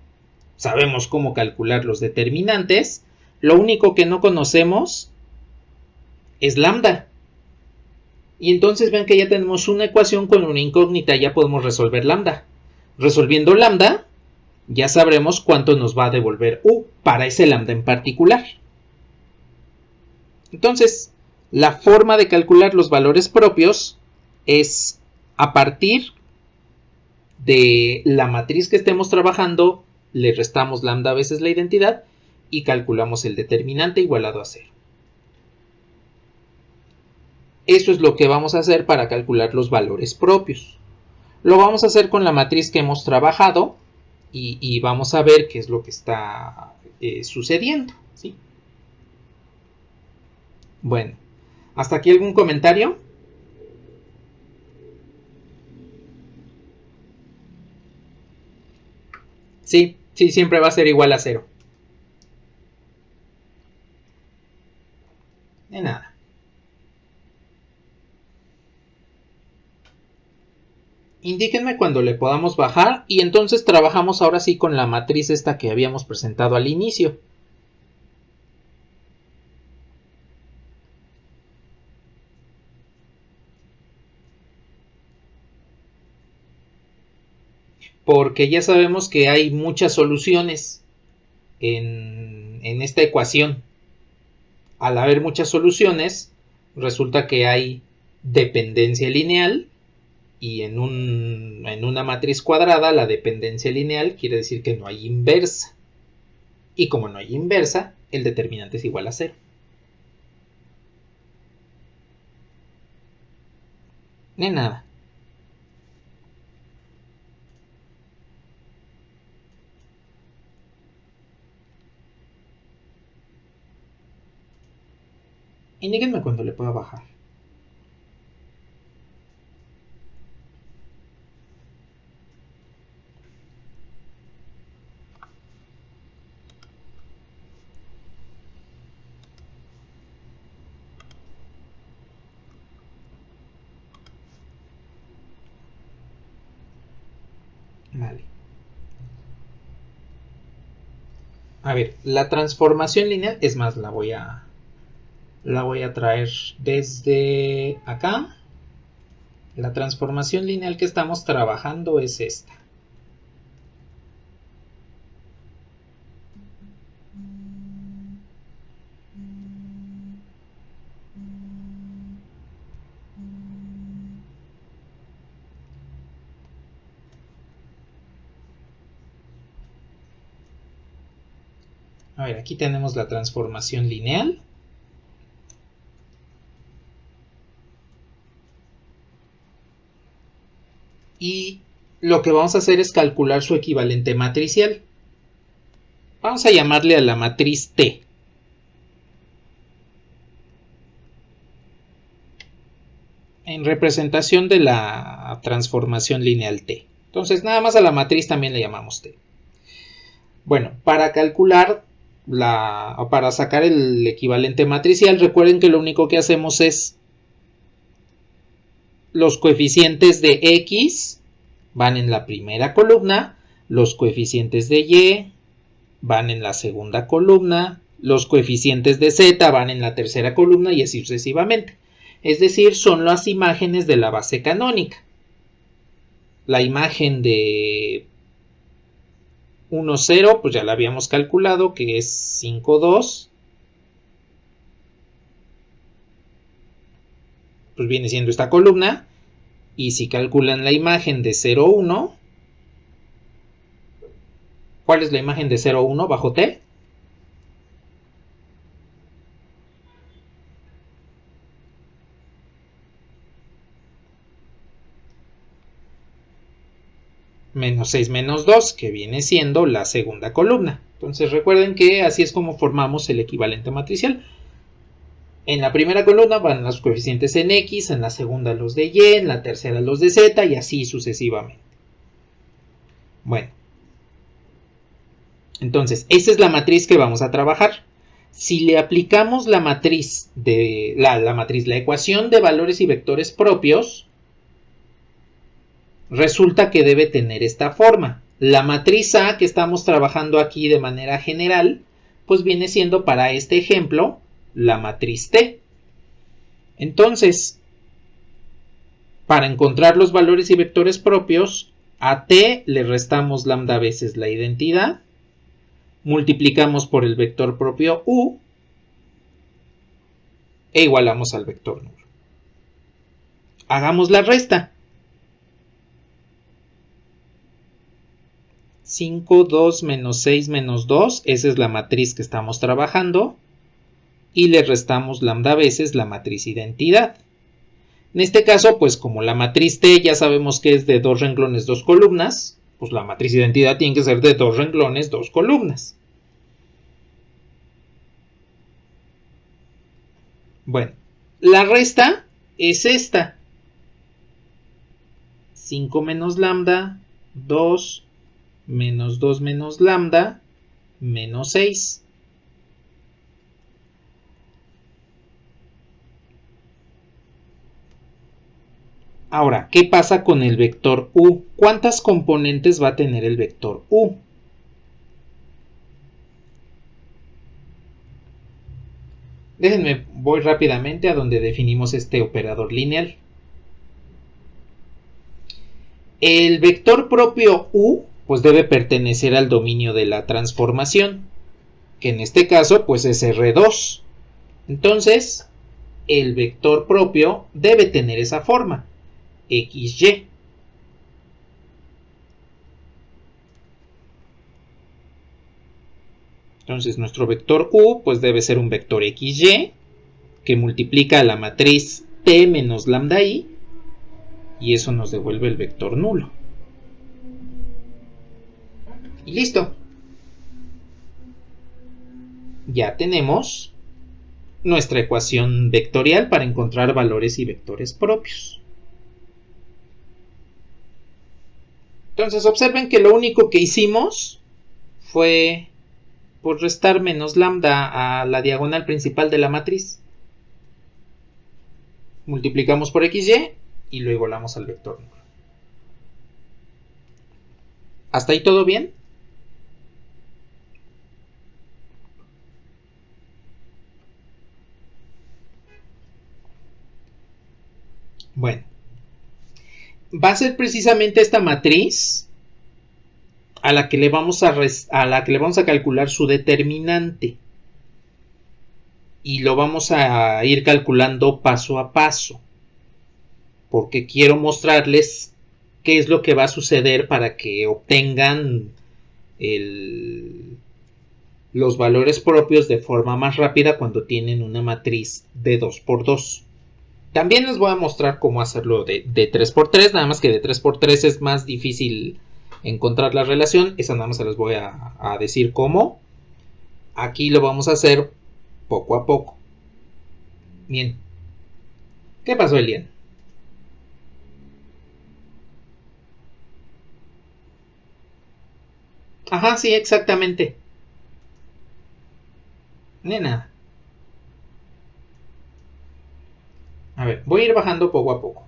sabemos cómo calcular los determinantes. Lo único que no conocemos es lambda. Y entonces ven que ya tenemos una ecuación con una incógnita, ya podemos resolver lambda. Resolviendo lambda, ya sabremos cuánto nos va a devolver U para ese lambda en particular. Entonces, la forma de calcular los valores propios es a partir de la matriz que estemos trabajando, le restamos lambda veces la identidad y calculamos el determinante igualado a 0. Eso es lo que vamos a hacer para calcular los valores propios. Lo vamos a hacer con la matriz que hemos trabajado y vamos a ver qué es lo que está sucediendo, ¿sí? Bueno, ¿hasta aquí algún comentario? Sí, sí, siempre va a ser igual a 0. De nada. Indíquenme cuando le podamos bajar y entonces trabajamos ahora sí con la matriz esta que habíamos presentado al inicio. Porque ya sabemos que hay muchas soluciones en esta ecuación. Al haber muchas soluciones, resulta que hay dependencia lineal y en una matriz cuadrada la dependencia lineal quiere decir que no hay inversa. Y como no hay inversa, el determinante es igual a 0. De nada. Indíquenme cuando le pueda bajar. Vale. A ver, la transformación lineal, es más, la voy a traer desde acá. La transformación lineal que estamos trabajando es esta. A ver, aquí tenemos la transformación lineal. Y lo que vamos a hacer es calcular su equivalente matricial. Vamos a llamarle a la matriz T. En representación de la transformación lineal T. Entonces, nada más a la matriz también le llamamos T. Bueno, para calcular o para sacar el equivalente matricial, recuerden que lo único que hacemos es los coeficientes de X van en la primera columna, los coeficientes de Y van en la segunda columna, los coeficientes de Z van en la tercera columna y así sucesivamente. Es decir, son las imágenes de la base canónica. La imagen de 1, 0, pues ya la habíamos calculado, que es 5, 2. Pues viene siendo esta columna. Y si calculan la imagen de 0, 1, ¿cuál es la imagen de 0, 1 bajo T? Menos 6 menos 2, que viene siendo la segunda columna. Entonces recuerden que así es como formamos el equivalente matricial. En la primera columna van los coeficientes en X, en la segunda los de Y, en la tercera los de Z y así sucesivamente. Bueno, entonces esa es la matriz que vamos a trabajar. Si le aplicamos la matriz la ecuación de valores y vectores propios, resulta que debe tener esta forma. La matriz A que estamos trabajando aquí de manera general, pues viene siendo para este ejemplo la matriz T. Entonces, para encontrar los valores y vectores propios, a T le restamos lambda veces la identidad, multiplicamos por el vector propio U e igualamos al vector nulo. Hagamos la resta. 5, 2 menos 6 menos 2, esa es la matriz que estamos trabajando, y le restamos lambda veces la matriz identidad. En este caso, pues como la matriz T ya sabemos que es de 2 renglones, 2 columnas, pues la matriz identidad tiene que ser de 2 renglones, 2 columnas. Bueno, la resta es esta. 5 menos lambda, 2 menos 2 menos lambda, menos 6. Ahora, ¿qué pasa con el vector u? ¿Cuántas componentes va a tener el vector u? Déjenme, voy rápidamente a donde definimos este operador lineal. El vector propio u, pues debe pertenecer al dominio de la transformación, que en este caso, pues es R2. Entonces, el vector propio debe tener esa forma, XY. Entonces, nuestro vector u, pues debe ser un vector XY, que multiplica la matriz T menos lambda I, y eso nos devuelve el vector nulo. Y listo. Ya tenemos nuestra ecuación vectorial para encontrar valores y vectores propios. Entonces observen que lo único que hicimos fue pues restar menos lambda a la diagonal principal de la matriz. Multiplicamos por XY y lo igualamos al vector nulo. ¿Hasta ahí todo bien? Bueno, va a ser precisamente esta matriz a la que le vamos a calcular su determinante. Y lo vamos a ir calculando paso a paso, porque quiero mostrarles qué es lo que va a suceder para que obtengan los valores propios de forma más rápida cuando tienen una matriz de 2×2. También les voy a mostrar cómo hacerlo de 3×3, nada más que de 3×3 es más difícil encontrar la relación. Esa nada más se les voy a decir cómo. Aquí lo vamos a hacer poco a poco. Bien. ¿Qué pasó, Elian? Ajá, sí, exactamente. Nena. A ver, voy a ir bajando poco a poco.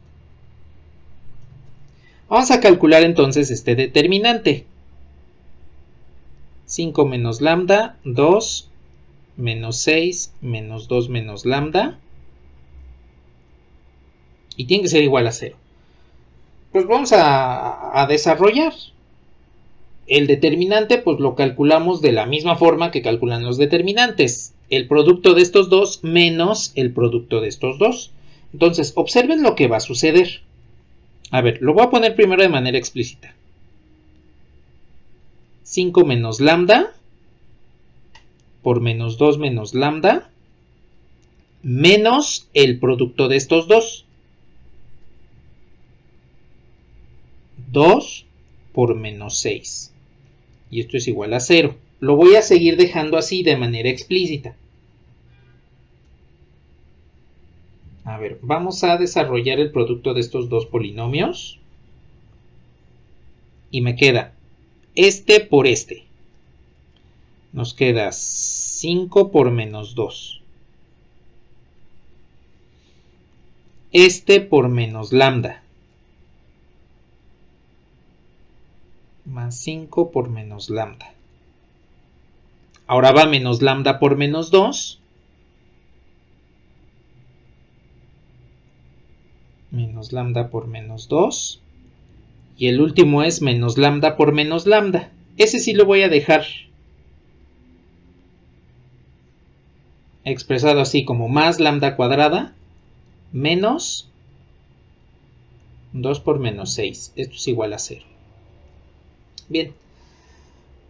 Vamos a calcular entonces este determinante. 5 menos lambda, 2, menos 6, menos 2 menos lambda. Y tiene que ser igual a 0. Pues vamos a desarrollar. El determinante pues lo calculamos de la misma forma que calculan los determinantes. El producto de estos dos menos el producto de estos dos. Entonces, observen lo que va a suceder. A ver, lo voy a poner primero de manera explícita. 5 menos lambda por menos 2 menos lambda menos el producto de estos dos. 2 por menos 6. Y esto es igual a 0. Lo voy a seguir dejando así de manera explícita. A ver, vamos a desarrollar el producto de estos dos polinomios. Y me queda este por este. Nos queda 5 por menos 2. Este por menos lambda. Más 5 por menos lambda. Ahora va menos lambda por menos 2. Menos lambda por menos 2. Y el último es menos lambda por menos lambda. Ese sí lo voy a dejar expresado así como más lambda cuadrada menos 2 por menos 6. Esto es igual a 0. Bien.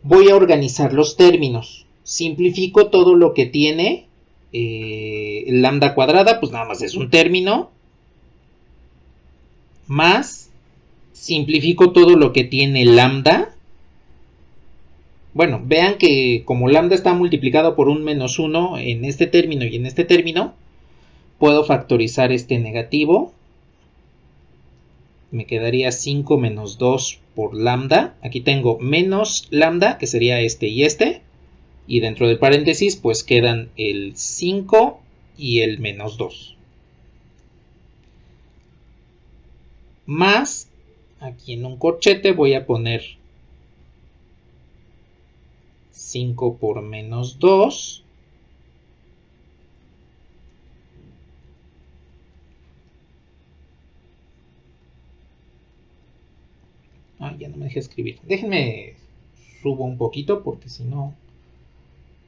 Voy a organizar los términos. Simplifico todo lo que tiene lambda cuadrada, pues nada más es un término. Más, simplifico todo lo que tiene lambda. Bueno, vean que como lambda está multiplicado por un menos 1 en este término y en este término, puedo factorizar este negativo. Me quedaría 5 menos 2 por lambda. Aquí tengo menos lambda, que sería este y este. Y dentro del paréntesis, pues quedan el 5 y el menos 2. Más, aquí en un corchete voy a poner 5 por menos 2. Ya no me deje escribir. Déjenme subo un poquito porque si no,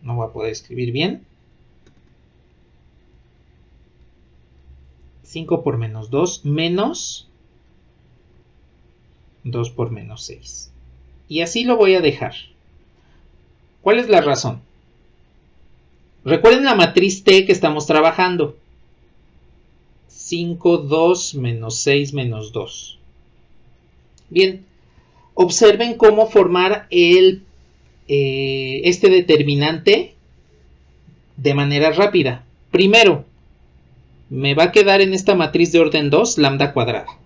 no voy a poder escribir bien. 5 por menos 2 menos 2 por menos 6. Y así lo voy a dejar. ¿Cuál es la razón? Recuerden la matriz T que estamos trabajando. 5, 2, menos 6, menos 2. Bien, observen cómo formar este determinante de manera rápida. Primero, me va a quedar en esta matriz de orden 2 lambda cuadrada.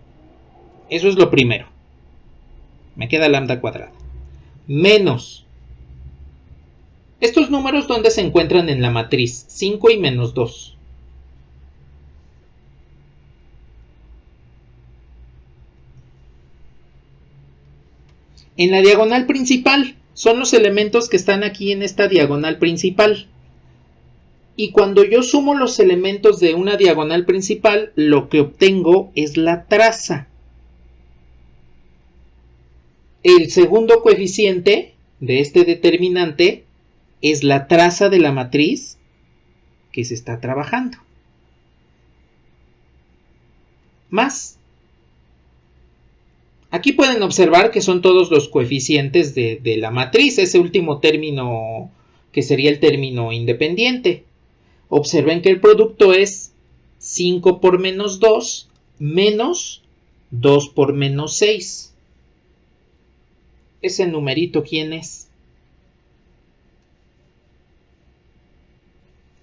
Eso es lo primero. Me queda lambda cuadrada. Menos. Estos números, ¿dónde se encuentran en la matriz? 5 y menos 2. En la diagonal principal. Son los elementos que están aquí en esta diagonal principal. Y cuando yo sumo los elementos de una diagonal principal, lo que obtengo es la traza. El segundo coeficiente de este determinante es la traza de la matriz que se está trabajando. Más. Aquí pueden observar que son todos los coeficientes de la matriz, ese último término que sería el término independiente. Observen que el producto es 5 por menos 2 menos 2 por menos 6. ¿Ese numerito quién es?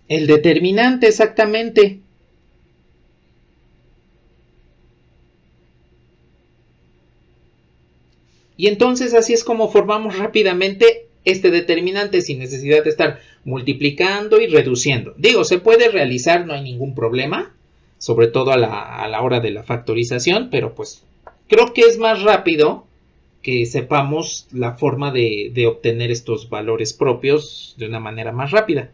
El determinante, exactamente. Y entonces así es como formamos rápidamente este determinante sin necesidad de estar multiplicando y reduciendo. Digo, se puede realizar, no hay ningún problema, sobre todo a la hora de la factorización, pero pues creo que es más rápido que sepamos la forma de obtener estos valores propios de una manera más rápida.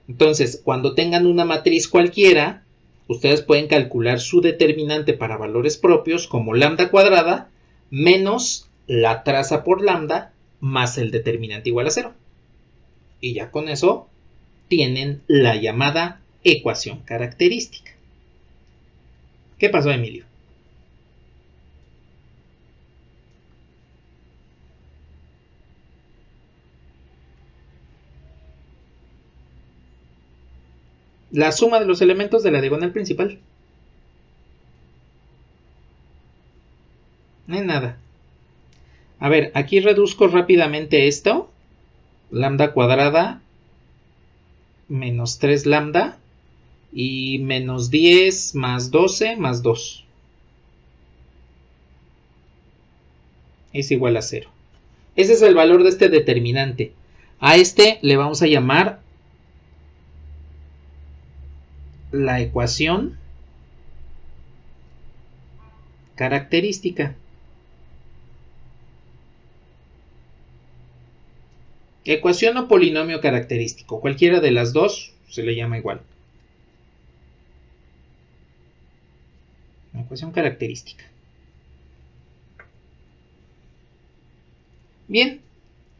Entonces, cuando tengan una matriz cualquiera, ustedes pueden calcular su determinante para valores propios como lambda cuadrada menos la traza por lambda más el determinante igual a 0. Y ya con eso tienen la llamada ecuación característica. ¿Qué pasó, Emilio? La suma de los elementos de la diagonal principal. No hay nada. A ver, aquí reduzco rápidamente esto. Lambda cuadrada menos 3 lambda y menos 10 más 12 más 2. Es igual a 0. Ese es el valor de este determinante. A este le vamos a llamar la ecuación característica. Ecuación o polinomio característico. Cualquiera de las dos se le llama igual. Ecuación característica. Bien.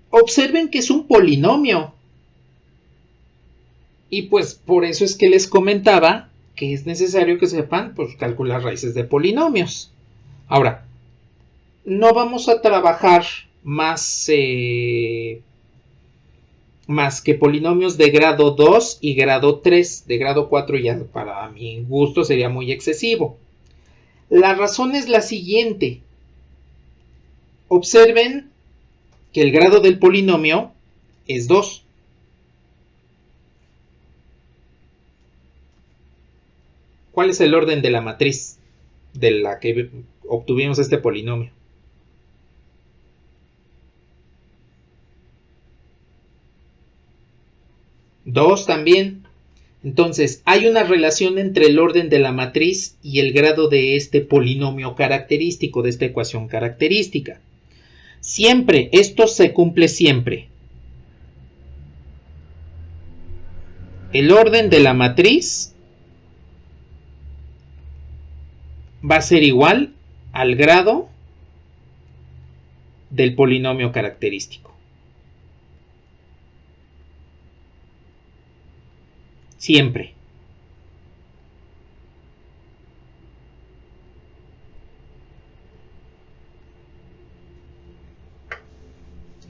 Observen que es un polinomio. Y pues por eso es que les comentaba que es necesario que sepan pues, calcular raíces de polinomios. Ahora, no vamos a trabajar más que polinomios de grado 2 y grado 3. De grado 4 ya para mi gusto sería muy excesivo. La razón es la siguiente. Observen que el grado del polinomio es 2. ¿Cuál es el orden de la matriz de la que obtuvimos este polinomio? 2 también. Entonces, hay una relación entre el orden de la matriz y el grado de este polinomio característico, de esta ecuación característica. Siempre, esto se cumple siempre. El orden de la matriz va a ser igual al grado del polinomio característico. Siempre.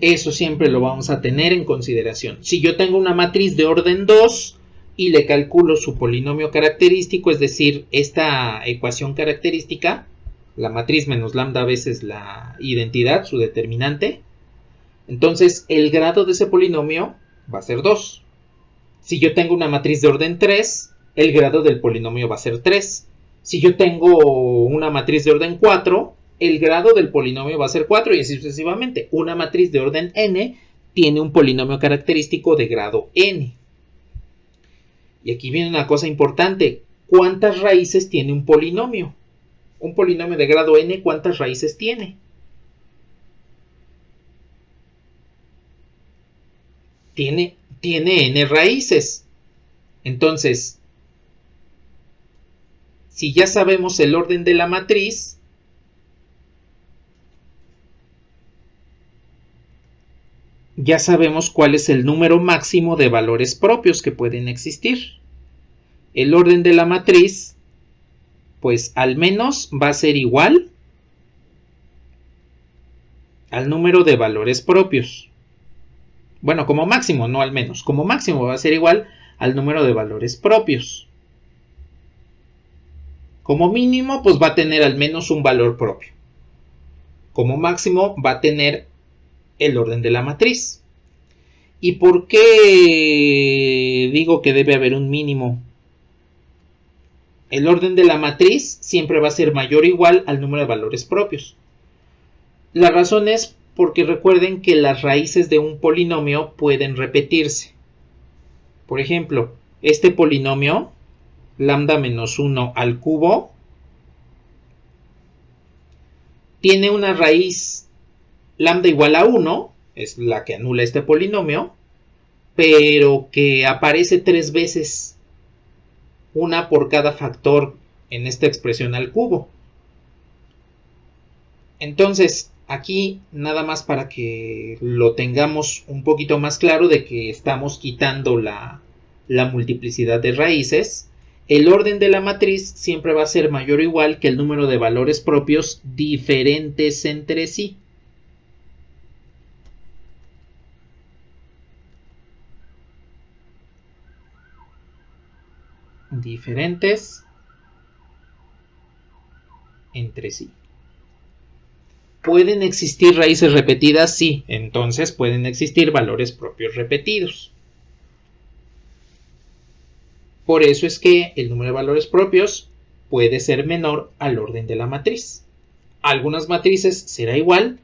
Eso siempre lo vamos a tener en consideración. Si yo tengo una matriz de orden 2 y le calculo su polinomio característico, es decir, esta ecuación característica, la matriz menos lambda veces la identidad, su determinante, entonces el grado de ese polinomio va a ser 2. Si yo tengo una matriz de orden 3, el grado del polinomio va a ser 3. Si yo tengo una matriz de orden 4, el grado del polinomio va a ser 4 y así sucesivamente. Una matriz de orden n tiene un polinomio característico de grado n. Y aquí viene una cosa importante. ¿Cuántas raíces tiene un polinomio? Un polinomio de grado n, ¿cuántas raíces tiene? Tiene n raíces. Entonces, si ya sabemos el orden de la matriz, ya sabemos cuál es el número máximo de valores propios que pueden existir. El orden de la matriz, pues al menos va a ser igual al número de valores propios. Bueno, como máximo, no al menos. Como máximo va a ser igual al número de valores propios. Como mínimo, pues va a tener al menos un valor propio. Como máximo va a tener el orden de la matriz. ¿Y por qué digo que debe haber un mínimo? El orden de la matriz siempre va a ser mayor o igual al número de valores propios. La razón es porque recuerden que las raíces de un polinomio pueden repetirse. Por ejemplo, este polinomio, lambda menos 1 al cubo, tiene una raíz lambda igual a 1, es la que anula este polinomio, pero que aparece 3 veces, una por cada factor en esta expresión al cubo. Entonces, aquí nada más para que lo tengamos un poquito más claro de que estamos quitando la multiplicidad de raíces, el orden de la matriz siempre va a ser mayor o igual que el número de valores propios diferentes entre sí. Diferentes entre sí. ¿Pueden existir raíces repetidas? Sí, entonces pueden existir valores propios repetidos. Por eso es que el número de valores propios puede ser menor al orden de la matriz. Algunas matrices será igual,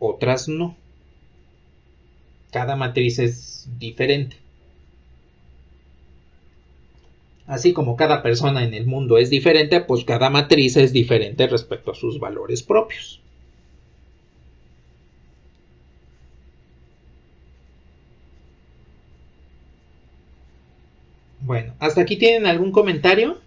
otras no. Cada matriz es diferente. Así como cada persona en el mundo es diferente, pues cada matriz es diferente respecto a sus valores propios. Bueno, ¿hasta aquí tienen algún comentario?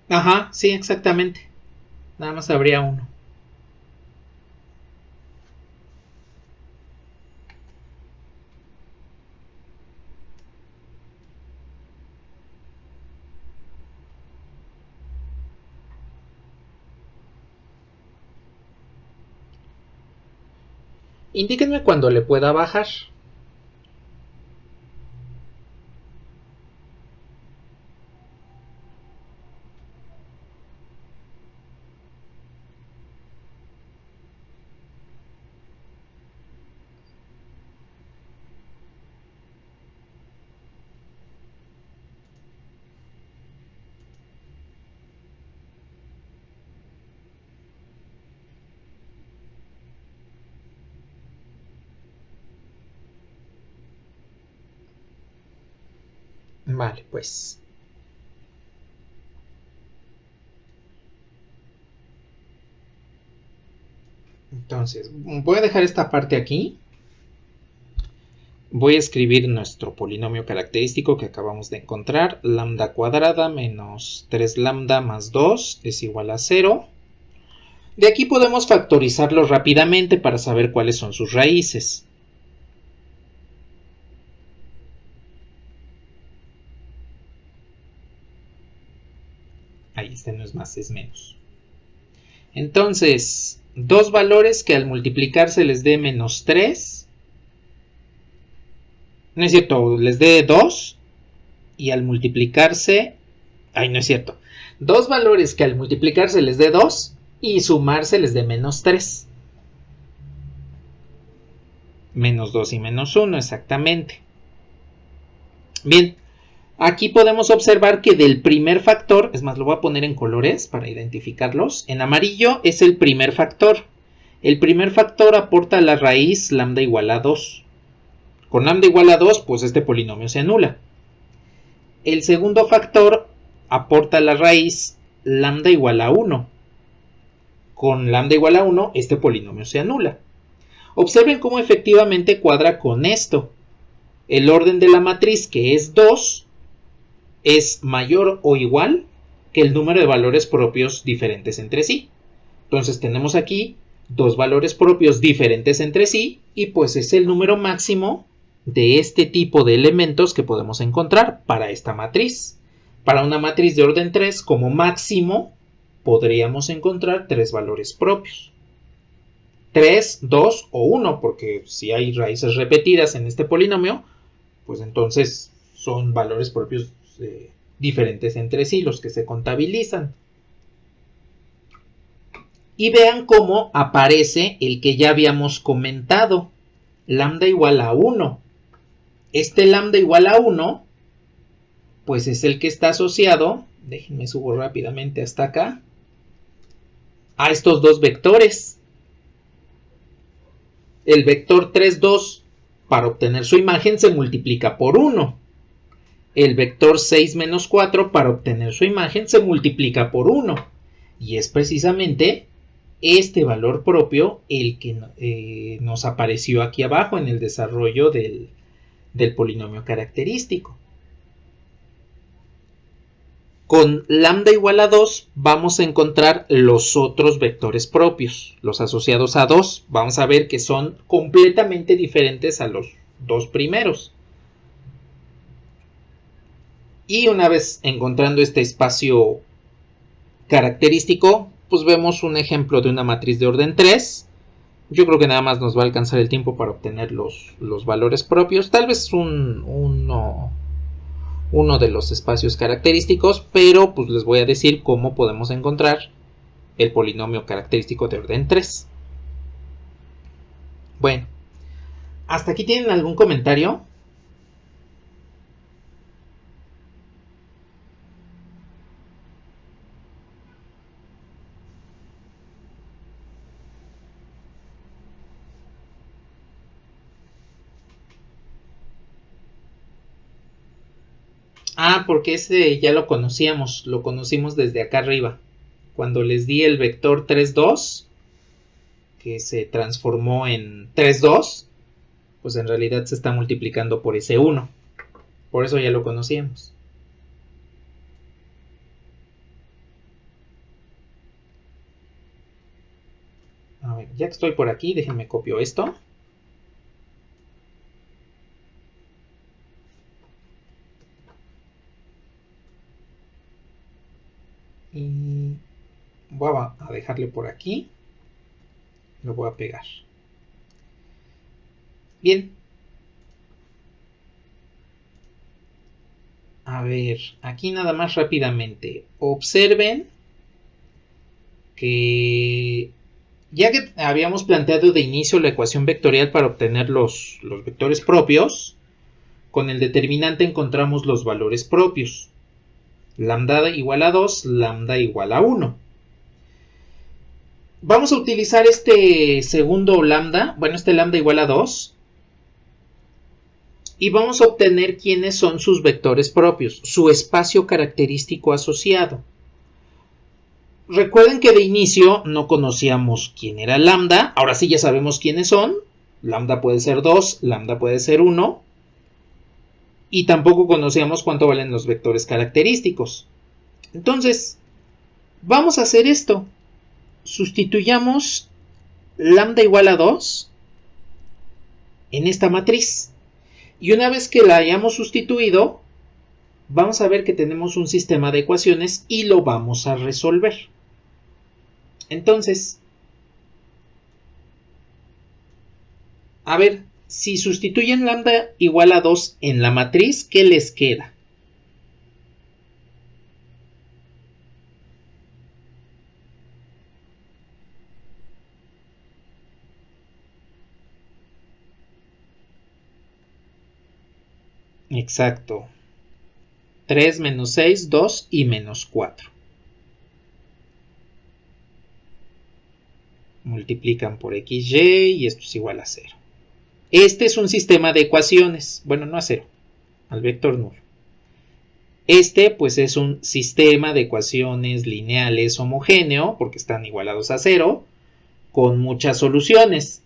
Ajá, sí, exactamente. Nada más habría uno. Indíquenme cuando le pueda bajar. Vale, pues. Entonces, voy a dejar esta parte aquí. Voy a escribir nuestro polinomio característico que acabamos de encontrar. Lambda cuadrada menos 3 lambda más 2 es igual a 0. De aquí podemos factorizarlo rápidamente para saber cuáles son sus raíces. Ahí este no es más, es menos. Entonces, dos valores que al multiplicarse les dé menos 3. No es cierto, les dé 2. Y al multiplicarse... Ay, no es cierto. Dos valores que al multiplicarse les dé 2 y sumarse les dé menos 3. Menos 2 y menos 1, exactamente. Bien, aquí podemos observar que del primer factor, es más, lo voy a poner en colores para identificarlos. En amarillo es el primer factor. El primer factor aporta la raíz lambda igual a 2. Con lambda igual a 2, pues este polinomio se anula. El segundo factor aporta la raíz lambda igual a 1. Con lambda igual a 1, este polinomio se anula. Observen cómo efectivamente cuadra con esto. El orden de la matriz, que es 2, es mayor o igual que el número de valores propios diferentes entre sí. Entonces tenemos aquí dos valores propios diferentes entre sí y pues es el número máximo de este tipo de elementos que podemos encontrar para esta matriz. Para una matriz de orden 3, como máximo, podríamos encontrar 3 valores propios. 3, 2 o 1, porque si hay raíces repetidas en este polinomio, pues entonces son valores propios diferentes entre sí los que se contabilizan. Y vean cómo aparece el que ya habíamos comentado, lambda igual a 1. Este lambda igual a 1, pues es el que está asociado, déjenme subo rápidamente hasta acá, a estos dos vectores. El vector 3, 2, para obtener su imagen, se multiplica por 1. El vector 6 menos 4, para obtener su imagen, se multiplica por 1. Y es precisamente este valor propio el que nos apareció aquí abajo en el desarrollo del polinomio característico. Con lambda igual a 2 vamos a encontrar los otros vectores propios, los asociados a 2. Vamos a ver que son completamente diferentes a los dos primeros. Y una vez encontrando este espacio característico, pues vemos un ejemplo de una matriz de orden 3. Yo creo que nada más nos va a alcanzar el tiempo para obtener los valores propios. Tal vez uno de los espacios característicos, pero pues les voy a decir cómo podemos encontrar el polinomio característico de orden 3. Bueno, ¿hasta aquí tienen algún comentario? Ah, porque ese ya lo conocimos desde acá arriba. Cuando les di el vector 3, 2, que se transformó en 3, 2, pues en realidad se está multiplicando por ese 1. Por eso ya lo conocíamos. A ver, ya que estoy por aquí, déjenme copio esto. Y voy a dejarle por aquí. Lo voy a pegar. Bien. A ver, aquí nada más rápidamente. Observen que ya que habíamos planteado de inicio la ecuación vectorial para obtener los vectores propios, con el determinante encontramos los valores propios. Lambda igual a 2, lambda igual a 1. Vamos a utilizar este segundo lambda, bueno, este lambda igual a 2, y vamos a obtener quiénes son sus vectores propios, su espacio característico asociado. Recuerden que de inicio no conocíamos quién era lambda, ahora sí ya sabemos quiénes son. Lambda puede ser 2, lambda puede ser 1, y tampoco conocíamos cuánto valen los vectores característicos. Entonces, vamos a hacer esto. Sustituyamos lambda igual a 2 en esta matriz. Y una vez que la hayamos sustituido, vamos a ver que tenemos un sistema de ecuaciones y lo vamos a resolver. Entonces, a ver, si sustituyen lambda igual a 2 en la matriz, ¿qué les queda? Exacto. 3 menos 6, 2 y menos 4. Multiplican por xy y esto es igual a 0. Este es un sistema de ecuaciones. Bueno, no a 0, al vector nulo. Este pues es un sistema de ecuaciones lineales homogéneo, porque están igualados a 0, con muchas soluciones.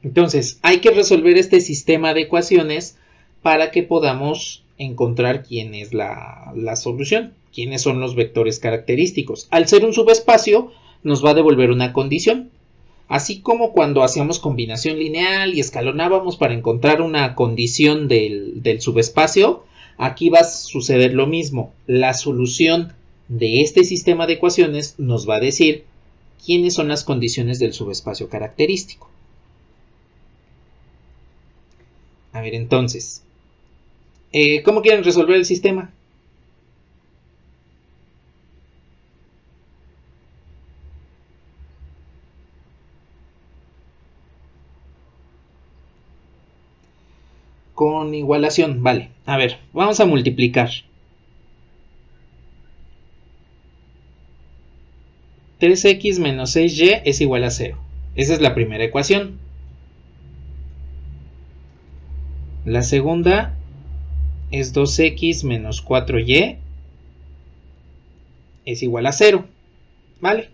Entonces, hay que resolver este sistema de ecuaciones para que podamos encontrar quién es la solución, quiénes son los vectores característicos. Al ser un subespacio, nos va a devolver una condición. Así como cuando hacíamos combinación lineal y escalonábamos para encontrar una condición del subespacio, aquí va a suceder lo mismo. La solución de este sistema de ecuaciones nos va a decir quiénes son las condiciones del subespacio característico. A ver, entonces, ¿cómo quieren resolver el sistema? Con igualación, vale. A ver, vamos a multiplicar. 3x menos 6y es igual a 0. Esa es la primera ecuación. La segunda es 2x menos 4y es igual a 0. ¿Vale?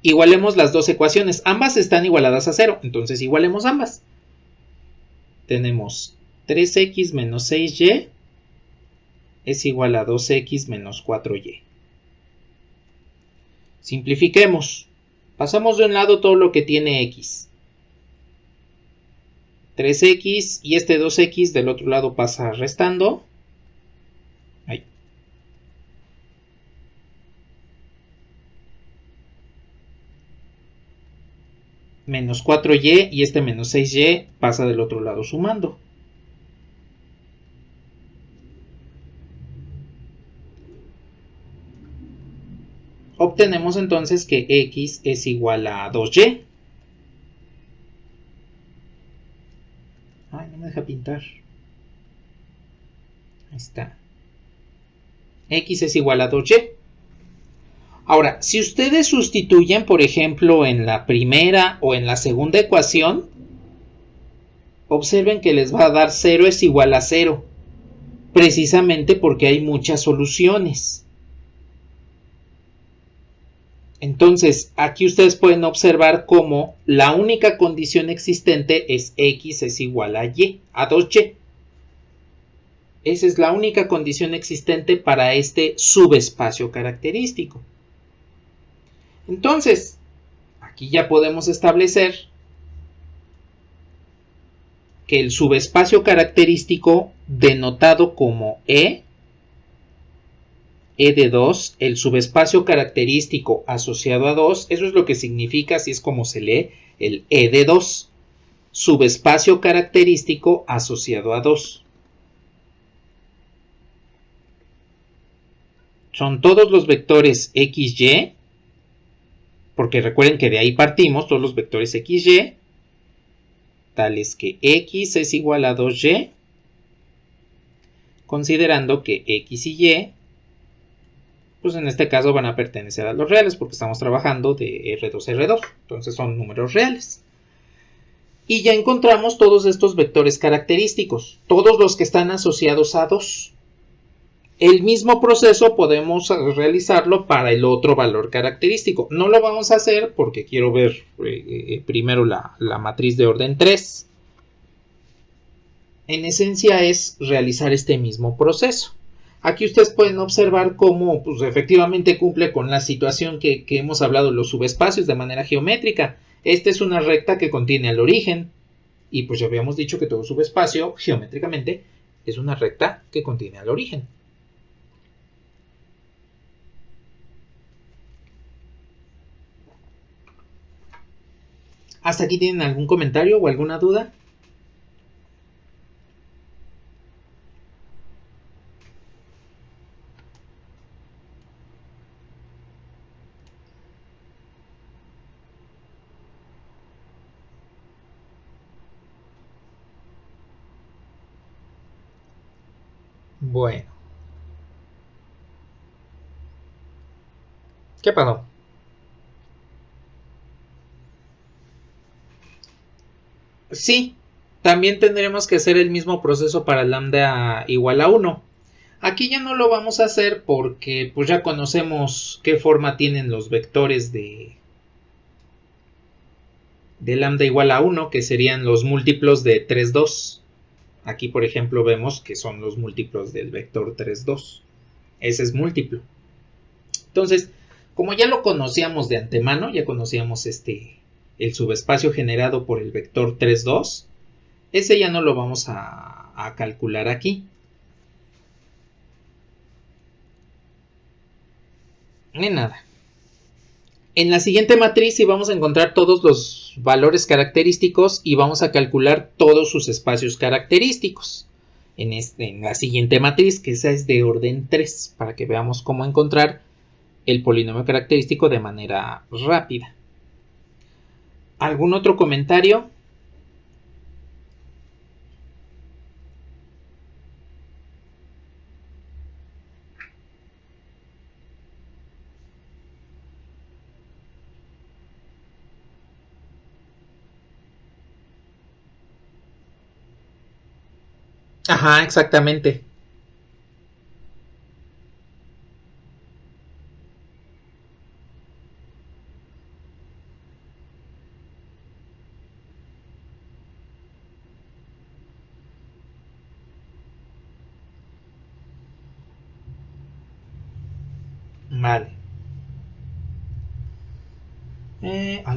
Igualemos las dos ecuaciones. Ambas están igualadas a 0. Entonces igualemos ambas. Tenemos 3x menos 6y es igual a 2x menos 4y. Simplifiquemos. Pasamos de un lado todo lo que tiene x. 3x y este 2x del otro lado pasa restando. Ahí. Menos 4y y este menos 6y pasa del otro lado sumando. Obtenemos entonces que x es igual a 2y. Ay, no me deja pintar. Ahí está. X es igual a 2y. Ahora, si ustedes sustituyen, por ejemplo, en la primera o en la segunda ecuación, observen que les va a dar 0 es igual a 0, precisamente porque hay muchas soluciones. Entonces, aquí ustedes pueden observar cómo la única condición existente es x es igual a y, a 2y. Esa es la única condición existente para este subespacio característico. Entonces, aquí ya podemos establecer que el subespacio característico denotado como E de 2, el subespacio característico asociado a 2, eso es lo que significa, así es como se lee el E de 2, subespacio característico asociado a 2. Son todos los vectores xy, porque recuerden que de ahí partimos, todos los vectores xy, tales que x es igual a 2y, considerando que x y y pues en este caso van a pertenecer a los reales porque estamos trabajando de R2 a R2, entonces son números reales. Y ya encontramos todos estos vectores característicos, todos los que están asociados a 2. El mismo proceso podemos realizarlo para el otro valor característico. No lo vamos a hacer porque quiero ver primero la matriz de orden 3. En esencia es realizar este mismo proceso. Aquí ustedes pueden observar cómo pues, efectivamente cumple con la situación que hemos hablado, los subespacios de manera geométrica. Esta es una recta que contiene al origen. Y pues ya habíamos dicho que todo subespacio, geométricamente, es una recta que contiene al origen. ¿Hasta aquí tienen algún comentario o alguna duda? Bueno. ¿Qué pasó? Sí, también tendremos que hacer el mismo proceso para lambda igual a 1. Aquí ya no lo vamos a hacer porque pues ya conocemos qué forma tienen los vectores de lambda igual a 1, que serían los múltiplos de 3, 2. Aquí, por ejemplo, vemos que son los múltiplos del vector 3, 2. Ese es múltiplo. Entonces, como ya lo conocíamos de antemano, ya conocíamos el subespacio generado por el vector 3, 2, ese ya no lo vamos a calcular aquí. Ni nada. En la siguiente matriz sí vamos a encontrar todos los valores característicos y vamos a calcular todos sus espacios característicos. En la siguiente matriz, que esa es de orden 3, para que veamos cómo encontrar el polinomio característico de manera rápida. ¿Algún otro comentario? Ajá, exactamente. Vale.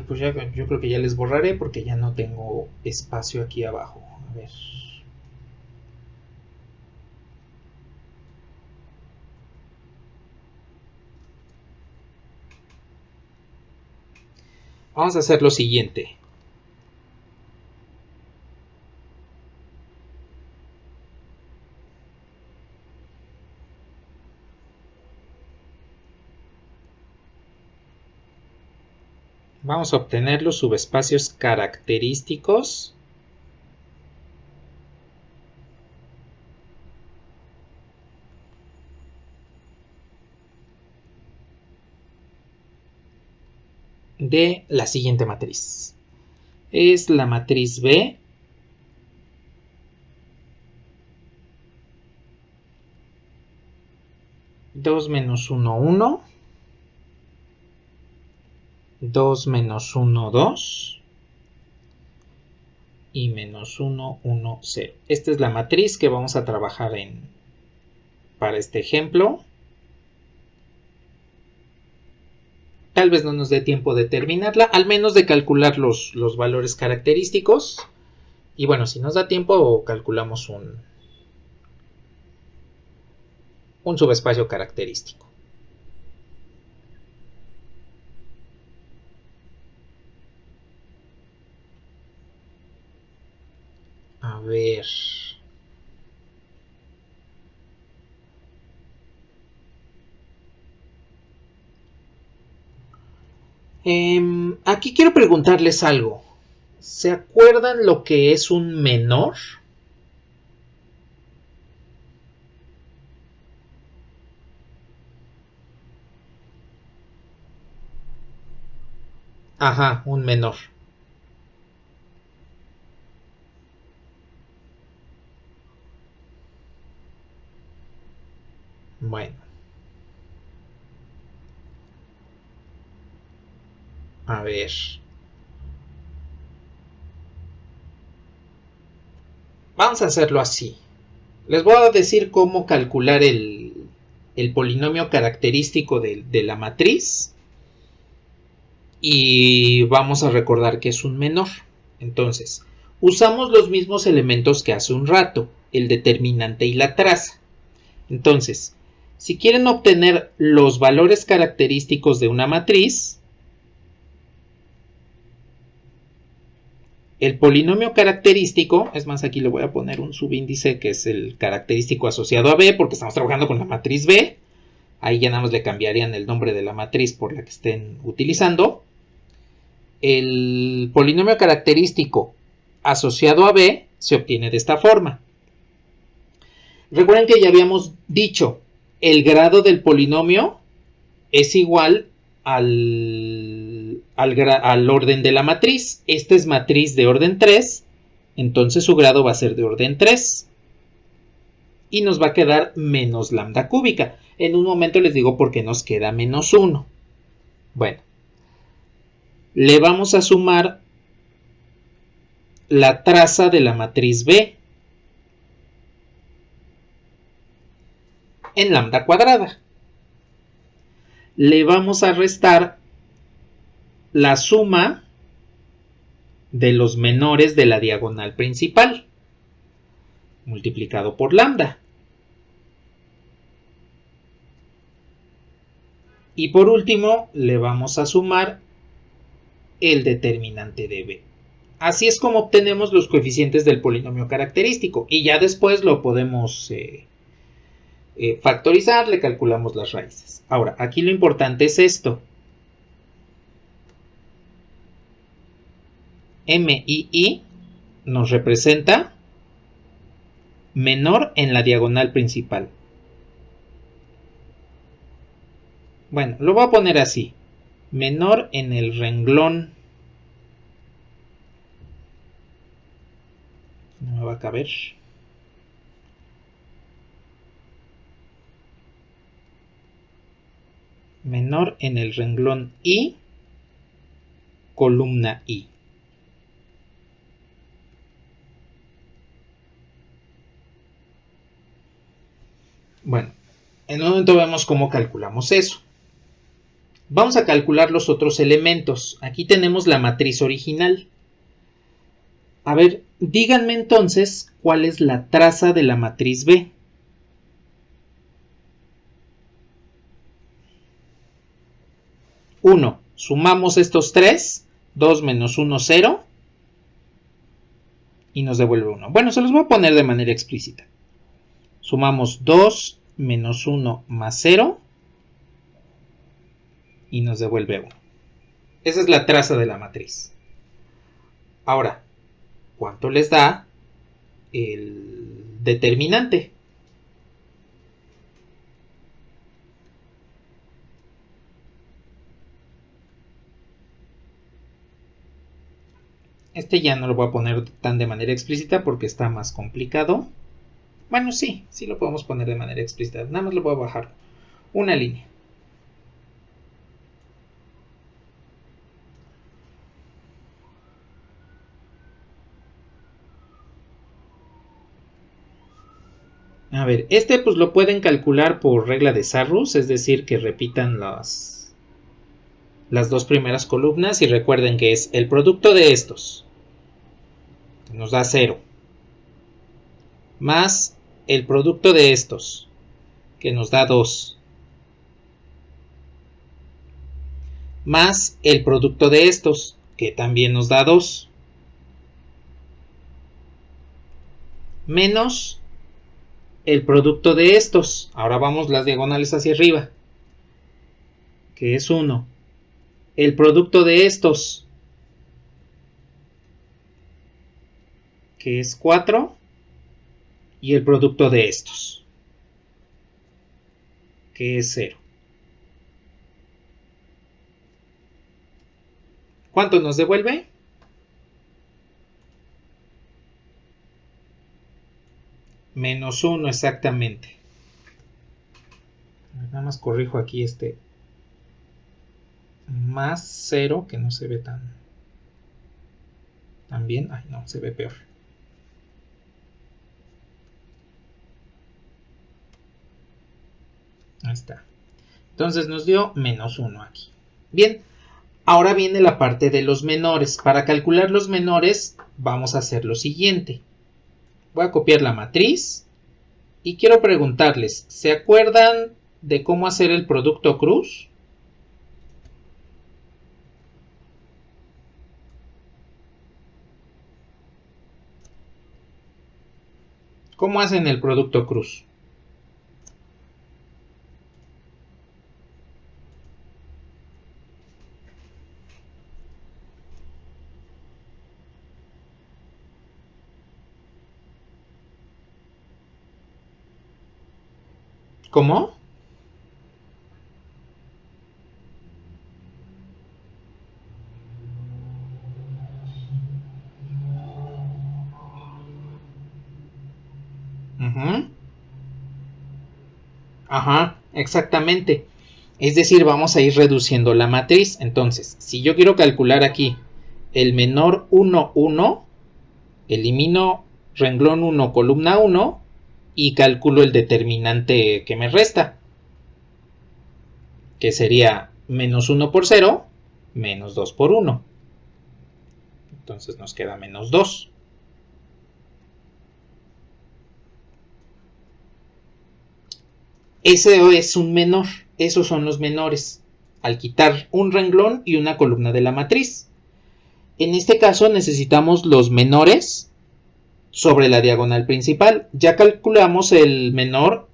Pues ya, yo creo que ya les borraré porque ya no tengo espacio aquí abajo. A ver. Vamos a hacer lo siguiente. Vamos a obtener los subespacios característicos de la siguiente matriz. Es la matriz B. Dos menos 1, 1. 2 menos 1, 2. Y menos 1, 1, 0. Esta es la matriz que vamos a trabajar para este ejemplo. Tal vez no nos dé tiempo de terminarla, al menos de calcular los valores característicos. Y bueno, si nos da tiempo, calculamos un subespacio característico. A ver. Aquí quiero preguntarles algo. ¿Se acuerdan lo que es un menor? Ajá, un menor. Bueno, a ver. Vamos a hacerlo así. Les voy a decir cómo calcular el polinomio característico de la matriz. Y vamos a recordar que es un menor. Entonces, usamos los mismos elementos que hace un rato, el determinante y la traza. Entonces, si quieren obtener los valores característicos de una matriz, el polinomio característico, es más, aquí le voy a poner un subíndice que es el característico asociado a B, porque estamos trabajando con la matriz B. Ahí ya nada más le cambiarían el nombre de la matriz por la que estén utilizando. El polinomio característico asociado a B se obtiene de esta forma. Recuerden que ya habíamos dicho, el grado del polinomio es igual al orden de la matriz. Esta es matriz de orden 3, entonces su grado va a ser de orden 3. Y nos va a quedar menos lambda cúbica. En un momento les digo por qué nos queda menos 1. Bueno, le vamos a sumar la traza de la matriz B en lambda cuadrada. Le vamos a restar la suma de los menores de la diagonal principal multiplicado por lambda. Y por último le vamos a sumar el determinante de B. Así es como obtenemos los coeficientes del polinomio característico y ya después lo podemos factorizar, le calculamos las raíces. Ahora, aquí lo importante es esto. MII nos representa menor en la diagonal principal. Bueno, lo voy a poner así. Menor en el renglón. No me va a caber. Menor en el renglón I, columna I. Bueno, en un momento vemos cómo calculamos eso. Vamos a calcular los otros elementos. Aquí tenemos la matriz original. A ver, díganme entonces cuál es la traza de la matriz B. Uno, sumamos estos tres, 2 menos 1, 0, y nos devuelve 1. Bueno, se los voy a poner de manera explícita. Sumamos 2 menos 1 más 0, y nos devuelve 1. Esa es la traza de la matriz. Ahora, ¿cuánto les da el determinante? Este ya no lo voy a poner tan de manera explícita porque está más complicado. Bueno, sí lo podemos poner de manera explícita. Nada más le voy a bajar una línea. A ver, este pues lo pueden calcular por regla de Sarrus, es decir, que repitan las dos primeras columnas y recuerden que es el producto de estos, que nos da 0, más el producto de estos, que nos da 2, más el producto de estos, que también nos da 2, menos el producto de estos. Ahora vamos las diagonales hacia arriba, que es 1. El producto de estos, que es 4. Y el producto de estos, que es 0. ¿Cuánto nos devuelve? Menos 1 exactamente. Nada más corrijo aquí más 0, que no se ve tan bien. Ay, no, se ve peor. Ahí está. Entonces nos dio menos 1 aquí. Bien, ahora viene la parte de los menores. Para calcular los menores vamos a hacer lo siguiente. Voy a copiar la matriz y quiero preguntarles, ¿se acuerdan de cómo hacer el producto cruz? ¿Cómo hacen el producto cruz? ¿Cómo? Ajá, exactamente. Es decir, vamos a ir reduciendo la matriz. Entonces, si yo quiero calcular aquí el menor 1, 1, elimino renglón 1, columna 1 y calculo el determinante que me resta, que sería menos 1 por 0, menos 2 por 1. Entonces nos queda menos 2. Ese es un menor. Esos son los menores. Al quitar un renglón y una columna de la matriz. En este caso necesitamos los menores sobre la diagonal principal. Ya calculamos el menor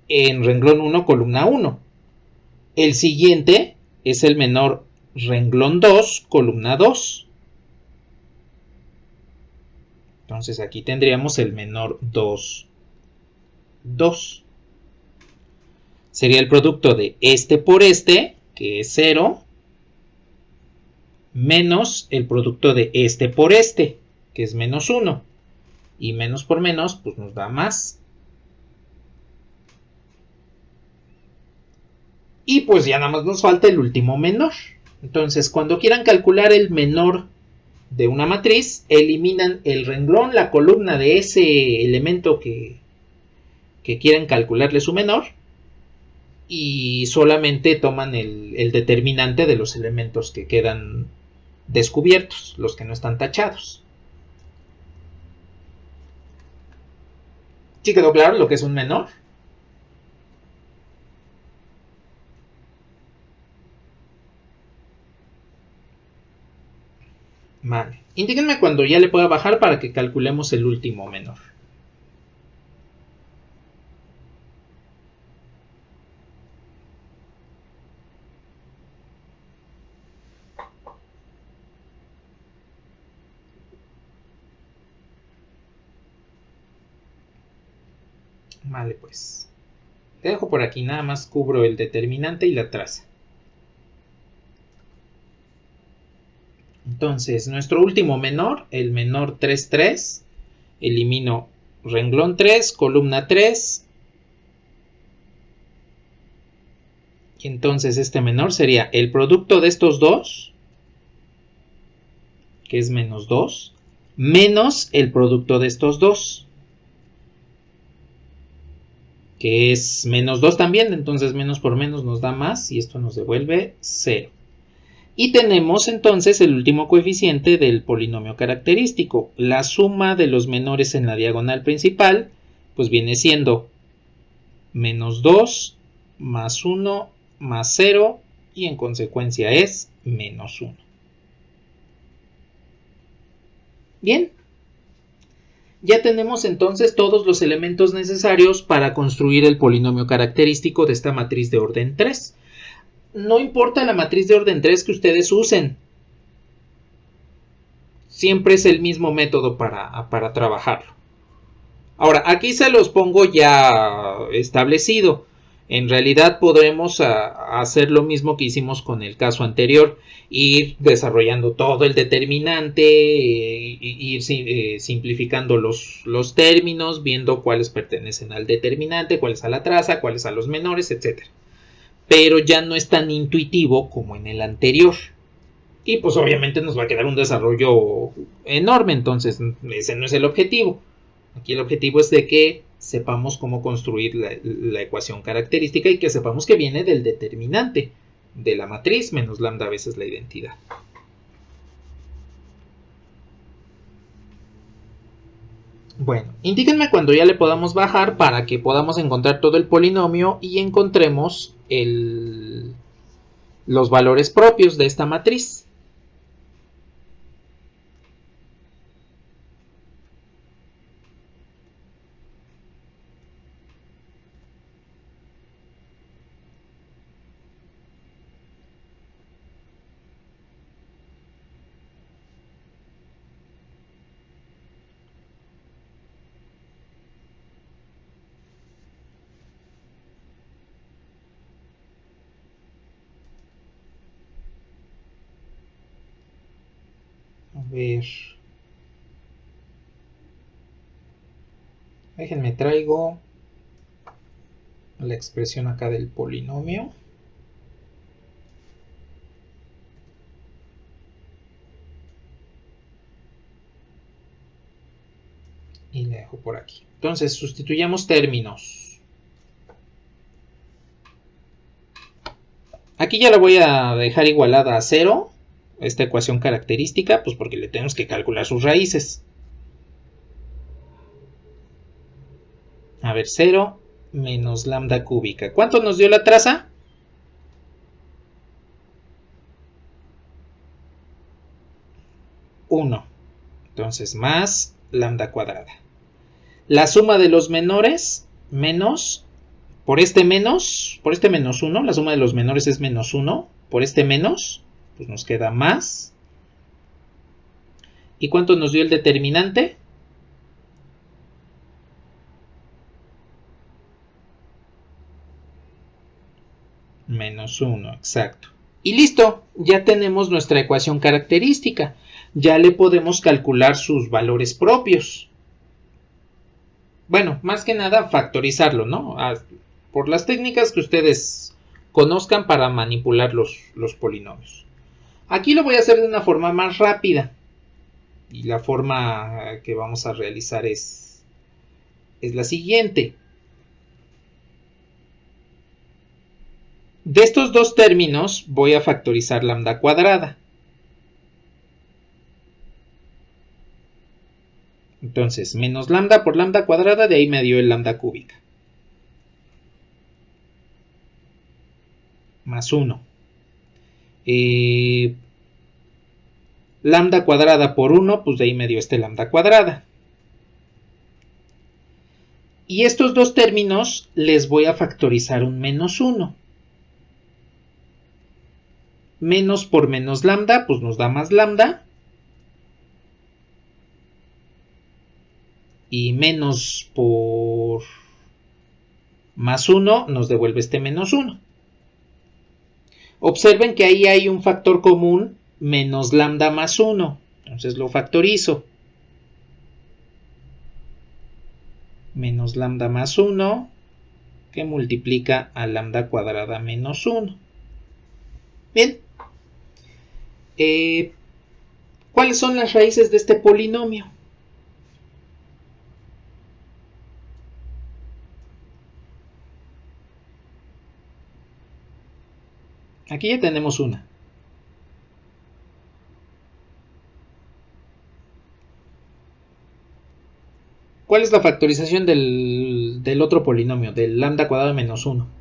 en renglón 1, columna 1. El siguiente es el menor renglón 2, columna 2. Entonces aquí tendríamos el menor 2, 2. Sería el producto de este por este, que es 0, menos el producto de este por este, que es menos 1. Y menos por menos, pues nos da más. Y pues ya nada más nos falta el último menor. Entonces, cuando quieran calcular el menor de una matriz, eliminan el renglón, la columna de ese elemento que quieren calcularle su menor, y solamente toman el determinante de los elementos que quedan descubiertos, los que no están tachados. ¿Sí quedó claro lo que es un menor? Vale. Indíquenme cuando ya le pueda bajar para que calculemos el último menor. Vale, pues. Te dejo por aquí, nada más cubro el determinante y la traza. Entonces, nuestro último menor, el menor 3, 3, elimino renglón 3, columna 3. Y entonces este menor sería el producto de estos dos, que es menos 2, menos el producto de estos dos, que es menos 2 también. Entonces menos por menos nos da más y esto nos devuelve 0. Y tenemos entonces el último coeficiente del polinomio característico. La suma de los menores en la diagonal principal pues viene siendo menos 2 más 1 más 0 y en consecuencia es menos 1. Bien, ya tenemos entonces todos los elementos necesarios para construir el polinomio característico de esta matriz de orden 3. No importa la matriz de orden 3 que ustedes usen, siempre es el mismo método para trabajarlo. Ahora, aquí se los pongo ya establecido. En realidad podremos hacer lo mismo que hicimos con el caso anterior, ir desarrollando todo el determinante, ir simplificando los términos, viendo cuáles pertenecen al determinante, cuáles a la traza, cuáles a los menores, etc. Pero ya no es tan intuitivo como en el anterior. Y pues obviamente nos va a quedar un desarrollo enorme, entonces ese no es el objetivo. Aquí el objetivo es de que sepamos cómo construir la ecuación característica y que sepamos que viene del determinante de la matriz menos lambda veces la identidad. Bueno, indíquenme cuando ya le podamos bajar para que podamos encontrar todo el polinomio y encontremos los valores propios de esta matriz. A ver. Déjenme traigo la expresión acá del polinomio. Y le dejo por aquí. Entonces sustituyamos términos. Aquí ya la voy a dejar igualada a 0. Esta ecuación característica, pues porque le tenemos que calcular sus raíces. A ver, 0 menos lambda cúbica. ¿Cuánto nos dio la traza? 1. Entonces, más lambda cuadrada. La suma de los menores, menos, por este menos 1, la suma de los menores es menos 1, por este menos, pues nos queda más. ¿Y cuánto nos dio el determinante? Menos 1, exacto. Y listo, ya tenemos nuestra ecuación característica. Ya le podemos calcular sus valores propios. Bueno, más que nada factorizarlo, ¿no? Por las técnicas que ustedes conozcan para manipular los polinomios. Aquí lo voy a hacer de una forma más rápida. Y la forma que vamos a realizar es la siguiente. De estos dos términos voy a factorizar lambda cuadrada. Entonces, menos lambda por lambda cuadrada, de ahí me dio el lambda cúbica. Más 1. Lambda cuadrada por 1, pues de ahí me dio este lambda cuadrada. Y estos dos términos les voy a factorizar un menos 1. Menos por menos lambda, pues nos da más lambda. Y menos por más 1 nos devuelve este menos 1. Observen que ahí hay un factor común, menos lambda más 1. Entonces lo factorizo. Menos lambda más 1, que multiplica a lambda cuadrada menos 1. Bien. ¿Cuáles son las raíces de este polinomio? Aquí ya tenemos una. ¿Cuál es la factorización del otro polinomio, del lambda cuadrado menos 1?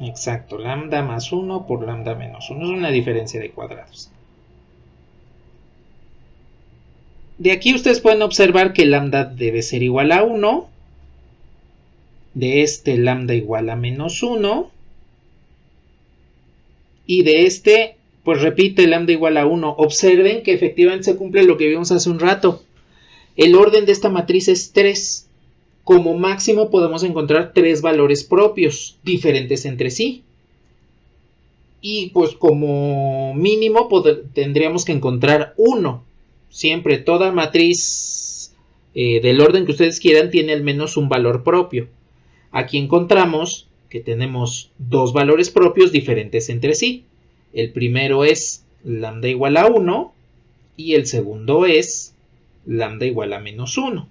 Exacto, lambda más 1 por lambda menos 1. Es una diferencia de cuadrados. De aquí ustedes pueden observar que lambda debe ser igual a 1. De este lambda igual a menos 1. Y de este, pues repite lambda igual a 1. Observen que efectivamente se cumple lo que vimos hace un rato. El orden de esta matriz es 3. Como máximo podemos encontrar 3 valores propios diferentes entre sí. Y pues como mínimo tendríamos que encontrar 1. Siempre toda matriz del orden que ustedes quieran tiene al menos un valor propio. Aquí encontramos que tenemos 2 valores propios diferentes entre sí. El primero es lambda igual a 1 y el segundo es lambda igual a menos 1.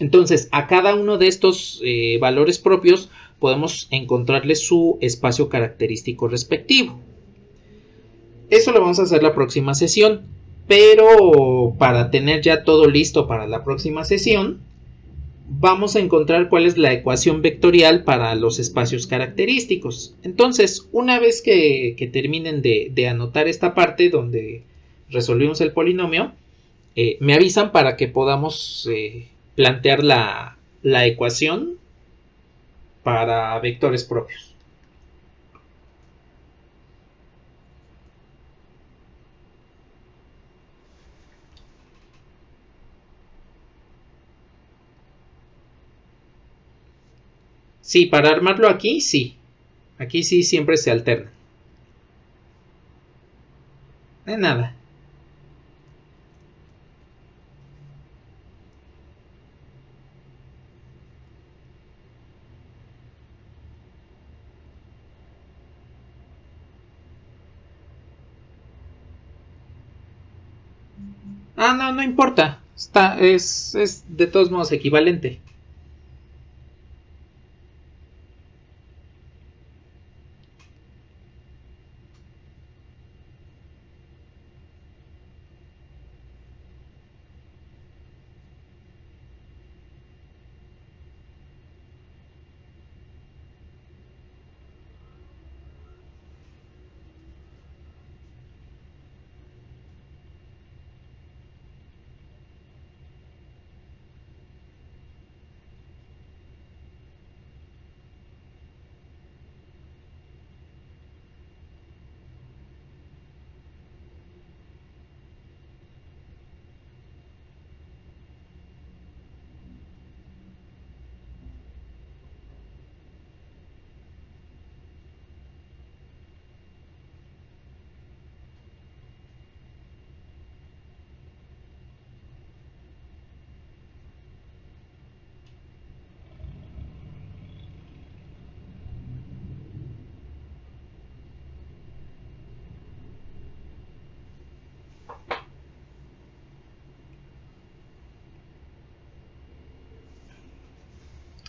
Entonces, a cada uno de estos valores propios podemos encontrarle su espacio característico respectivo. Eso lo vamos a hacer la próxima sesión, pero para tener ya todo listo para la próxima sesión, vamos a encontrar cuál es la ecuación vectorial para los espacios característicos. Entonces, una vez que terminen de anotar esta parte donde resolvimos el polinomio, me avisan para que podamos plantear la ecuación para vectores propios. Sí, para armarlo aquí, sí. Aquí sí siempre se alterna. De nada. Ah, no, no importa. Es de todos modos equivalente.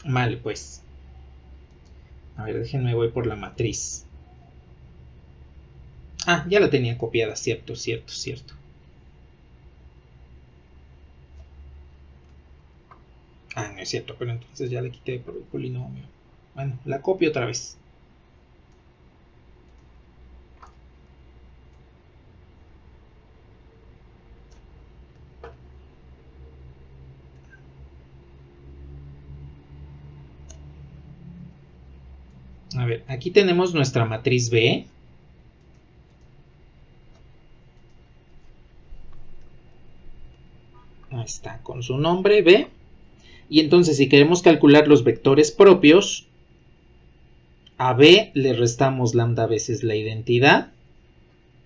Vale, pues. A ver, déjenme, voy por la matriz. Ah, ya la tenía copiada, cierto. Ah, no es cierto, pero entonces ya le quité por el polinomio. Bueno, la copio otra vez. A ver, aquí tenemos nuestra matriz B. Ahí está, con su nombre B. Y entonces si queremos calcular los vectores propios, a B le restamos lambda veces la identidad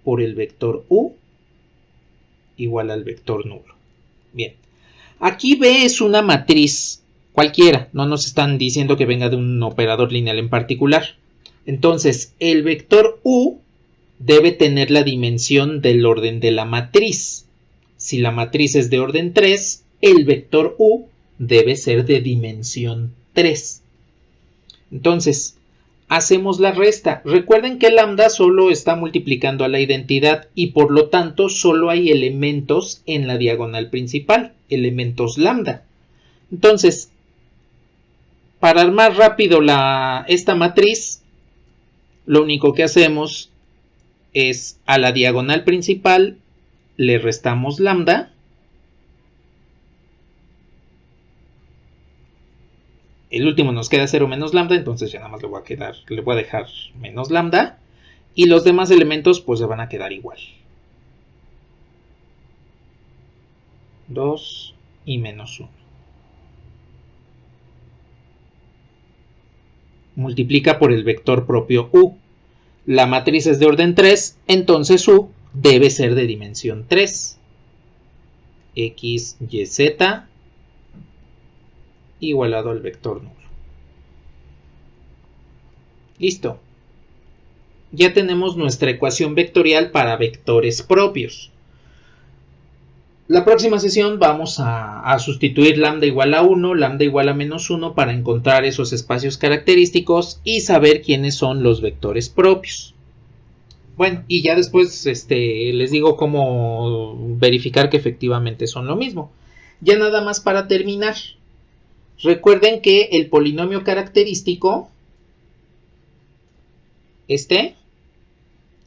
por el vector U igual al vector nulo. Bien, aquí B es una matriz cualquiera, no nos están diciendo que venga de un operador lineal en particular. Entonces, el vector U debe tener la dimensión del orden de la matriz. Si la matriz es de orden 3, el vector U debe ser de dimensión 3. Entonces, hacemos la resta. Recuerden que lambda solo está multiplicando a la identidad y por lo tanto solo hay elementos en la diagonal principal, elementos lambda. Entonces, para armar rápido esta matriz, lo único que hacemos es a la diagonal principal le restamos lambda. El último nos queda 0 menos lambda, entonces ya nada más le voy a dejar menos lambda. Y los demás elementos pues se van a quedar igual. 2, y menos 1. Multiplica por el vector propio u. La matriz es de orden 3, entonces u debe ser de dimensión 3. X, Y, Z igualado al vector nulo. Listo. Ya tenemos nuestra ecuación vectorial para vectores propios. La próxima sesión vamos a sustituir lambda igual a 1, lambda igual a menos 1 para encontrar esos espacios característicos y saber quiénes son los vectores propios. Bueno, y ya después les digo cómo verificar que efectivamente son lo mismo. Ya nada más para terminar. Recuerden que el polinomio característico,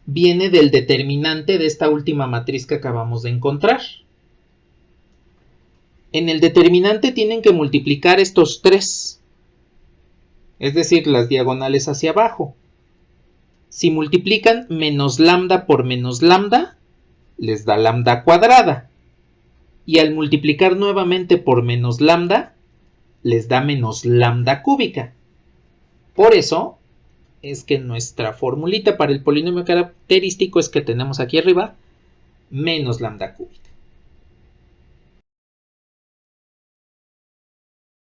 viene del determinante de esta última matriz que acabamos de encontrar. En el determinante tienen que multiplicar estos 3, es decir, las diagonales hacia abajo. Si multiplican menos lambda por menos lambda, les da lambda cuadrada. Y al multiplicar nuevamente por menos lambda, les da menos lambda cúbica. Por eso es que nuestra formulita para el polinomio característico es que tenemos aquí arriba menos lambda cúbica.